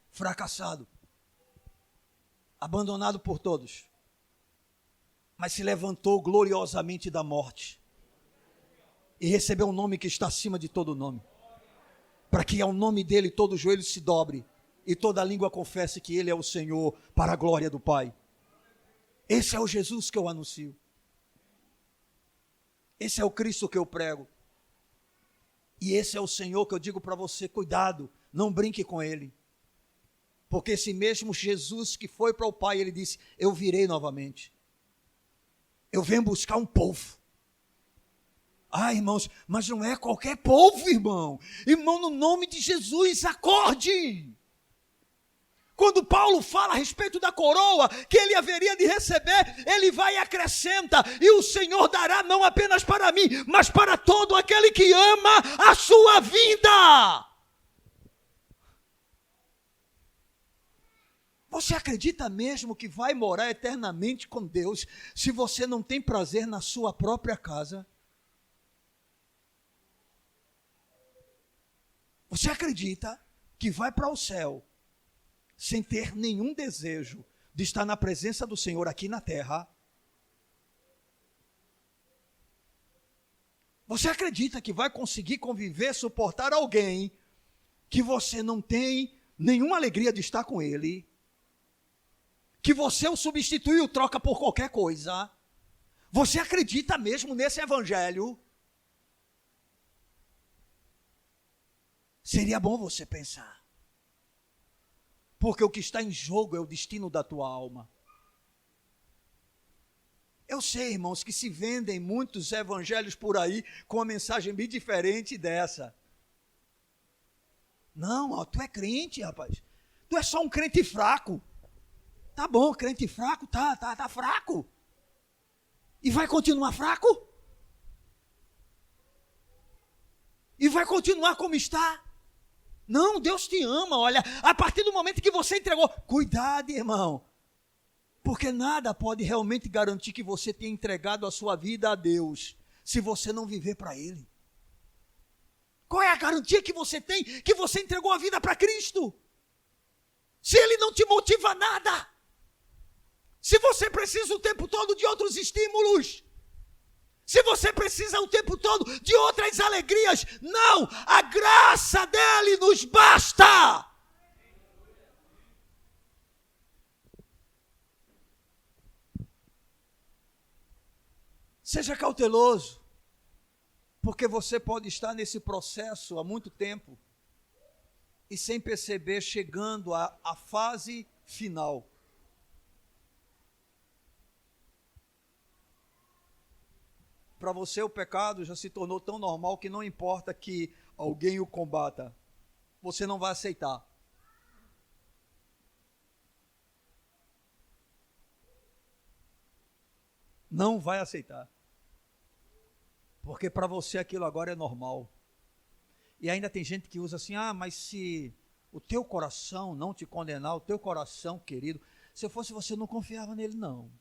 fracassado, abandonado por todos, mas se levantou gloriosamente da morte e recebeu um nome que está acima de todo nome, para que ao nome dele todo joelho se dobre e toda língua confesse que Ele é o Senhor, para a glória do Pai. Esse é o Jesus que eu anuncio. Esse é o Cristo que eu prego. E esse é o Senhor que eu digo para você: cuidado, não brinque com Ele. Porque esse mesmo Jesus que foi para o Pai, Ele disse: eu virei novamente. Eu venho buscar um povo. Irmãos, mas não é qualquer povo, irmão. Irmão, no nome de Jesus, acorde. Quando Paulo fala a respeito da coroa que ele haveria de receber, ele vai e acrescenta: e o Senhor dará não apenas para mim, mas para todo aquele que ama a sua vinda. Você acredita mesmo que vai morar eternamente com Deus se você não tem prazer na sua própria casa? Você acredita que vai para o céu sem ter nenhum desejo de estar na presença do Senhor aqui na terra? Você acredita que vai conseguir conviver, suportar alguém que você não tem nenhuma alegria de estar com ele? Que você o substitui ou troca por qualquer coisa? Você acredita mesmo nesse evangelho? Seria bom você pensar. Porque o que está em jogo é o destino da tua alma. Eu sei, irmãos, que se vendem muitos evangelhos por aí com uma mensagem bem diferente dessa. Não, ó, tu é crente, rapaz. Tu é só um crente fraco. Tá bom, crente fraco, tá fraco. E vai continuar fraco? E vai continuar como está? Não, Deus te ama, olha, a partir do momento que você entregou, cuidado, irmão, porque nada pode realmente garantir que você tenha entregado a sua vida a Deus, se você não viver para Ele. Qual é a garantia que você tem que você entregou a vida para Cristo? Se Ele não te motiva a nada, se você precisa o tempo todo de outros estímulos, se você precisa o tempo todo de outras alegrias, não, a graça dele nos basta. Seja cauteloso, porque você pode estar nesse processo há muito tempo e sem perceber chegando à fase final. Para você o pecado já se tornou tão normal que não importa que alguém o combata, você não vai aceitar. Não vai aceitar. Porque para você aquilo agora é normal. E ainda tem gente que usa assim, mas se o teu coração não te condenar, o teu coração querido, se eu fosse você não confiava nele não.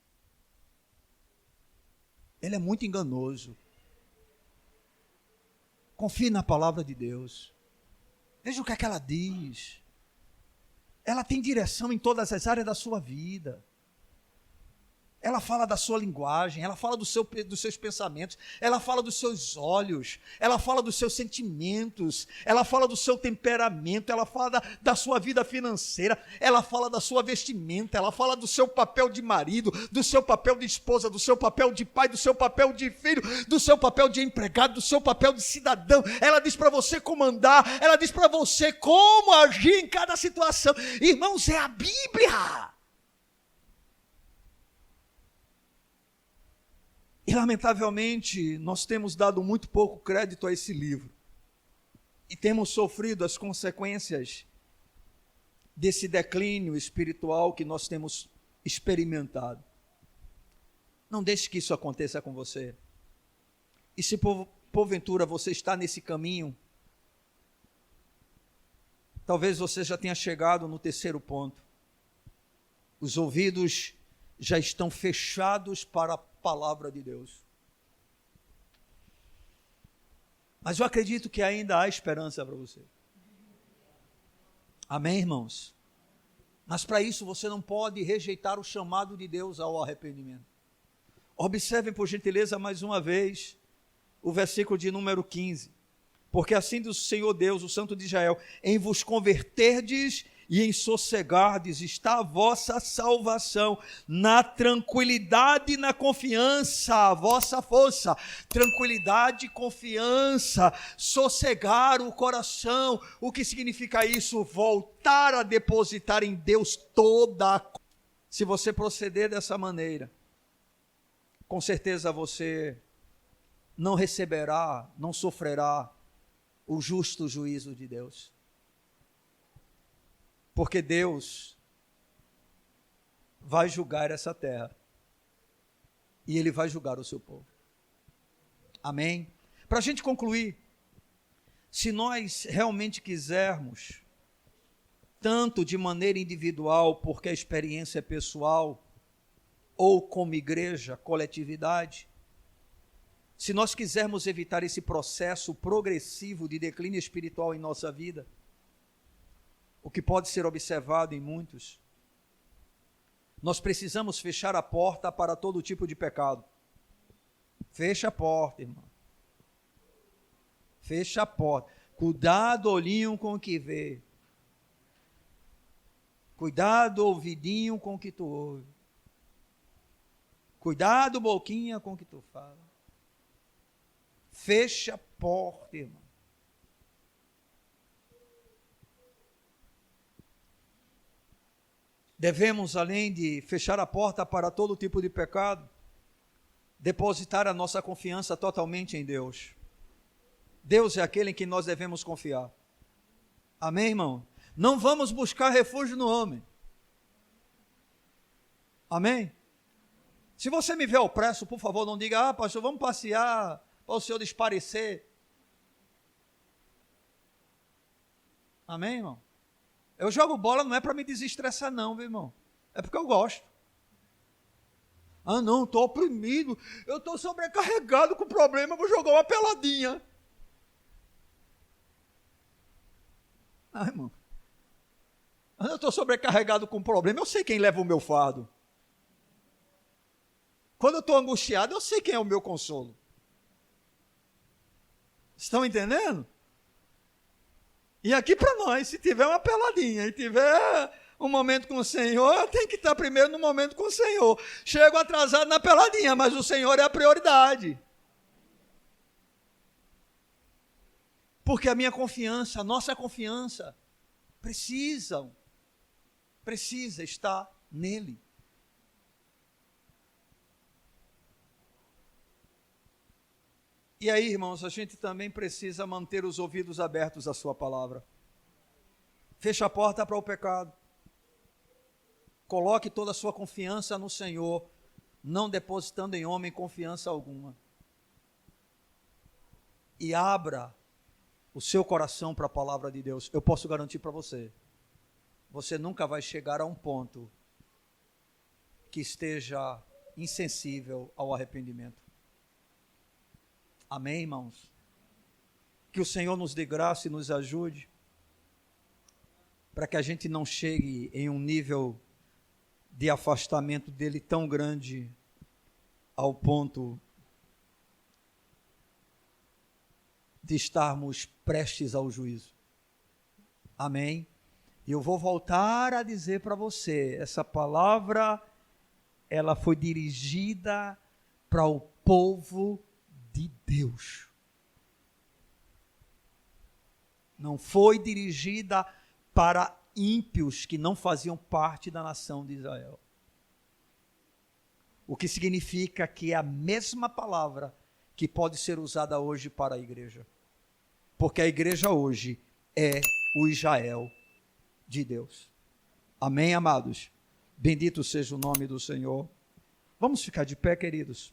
Ele é muito enganoso. Confie na palavra de Deus. Veja o que é que ela diz. Ela tem direção em todas as áreas da sua vida. Ela fala da sua linguagem, ela fala dos seus pensamentos, ela fala dos seus olhos, ela fala dos seus sentimentos, ela fala do seu temperamento, ela fala da sua vida financeira, ela fala da sua vestimenta, ela fala do seu papel de marido, do seu papel de esposa, do seu papel de pai, do seu papel de filho, do seu papel de empregado, do seu papel de cidadão. Ela diz para você como andar, ela diz para você como agir em cada situação. Irmãos, é a Bíblia. E, lamentavelmente, nós temos dado muito pouco crédito a esse livro. E temos sofrido as consequências desse declínio espiritual que nós temos experimentado. Não deixe que isso aconteça com você. E se porventura você está nesse caminho, talvez você já tenha chegado no terceiro ponto. Os ouvidos já estão fechados para a palavra de Deus. Mas eu acredito que ainda há esperança para você. Amém, irmãos? Mas para isso você não pode rejeitar o chamado de Deus ao arrependimento. Observem, por gentileza, mais uma vez, o versículo de número 15. Porque assim diz o Senhor Deus, o Santo de Israel, em vos converterdes e em sossegardes está a vossa salvação, na tranquilidade e na confiança, a vossa força. Tranquilidade, confiança, sossegar o coração. O que significa isso? Voltar a depositar em Deus toda a coisa. Se você proceder dessa maneira, com certeza você não receberá, não sofrerá o justo juízo de Deus. Porque Deus vai julgar essa terra. E Ele vai julgar o seu povo. Amém? Para a gente concluir, se nós realmente quisermos, tanto de maneira individual, porque a experiência é pessoal, ou como igreja, coletividade, se nós quisermos evitar esse processo progressivo de declínio espiritual em nossa vida, o que pode ser observado em muitos, nós precisamos fechar a porta para todo tipo de pecado. Fecha a porta, irmão. Fecha a porta. Cuidado, olhinho, com o que vê. Cuidado, ouvidinho, com o que tu ouve. Cuidado, boquinha, com o que tu fala. Fecha a porta, irmão. Devemos, além de fechar a porta para todo tipo de pecado, depositar a nossa confiança totalmente em Deus. Deus é aquele em que nós devemos confiar. Amém, irmão? Não vamos buscar refúgio no homem. Amém? Se você me vê opresso, por favor, não diga, pastor, vamos passear para o senhor desaparecer. Amém, irmão? Eu jogo bola não é para me desestressar não, viu, irmão? É porque eu gosto. Ah, não, estou oprimido, eu estou sobrecarregado com problema, vou jogar uma peladinha. Ah, irmão, eu estou sobrecarregado com problema, eu sei quem leva o meu fardo. Quando eu estou angustiado, eu sei quem é o meu consolo. Estão entendendo? E aqui para nós, se tiver uma peladinha e tiver um momento com o Senhor, eu tenho que estar primeiro no momento com o Senhor. Chego atrasado na peladinha, mas o Senhor é a prioridade. Porque a minha confiança, a nossa confiança, precisa estar nele. E aí, irmãos, a gente também precisa manter os ouvidos abertos à sua palavra. Feche a porta para o pecado. Coloque toda a sua confiança no Senhor, não depositando em homem confiança alguma. E abra o seu coração para a palavra de Deus. Eu posso garantir para você, você nunca vai chegar a um ponto que esteja insensível ao arrependimento. Amém, irmãos? Que o Senhor nos dê graça e nos ajude para que a gente não chegue em um nível de afastamento dele tão grande ao ponto de estarmos prestes ao juízo. Amém? E eu vou voltar a dizer para você, essa palavra, ela foi dirigida para o povo de Deus. Não foi dirigida para ímpios que não faziam parte da nação de Israel. O que significa que é a mesma palavra que pode ser usada hoje para a igreja. Porque a igreja hoje é o Israel de Deus. Amém, amados? Bendito seja o nome do Senhor. Vamos ficar de pé, queridos.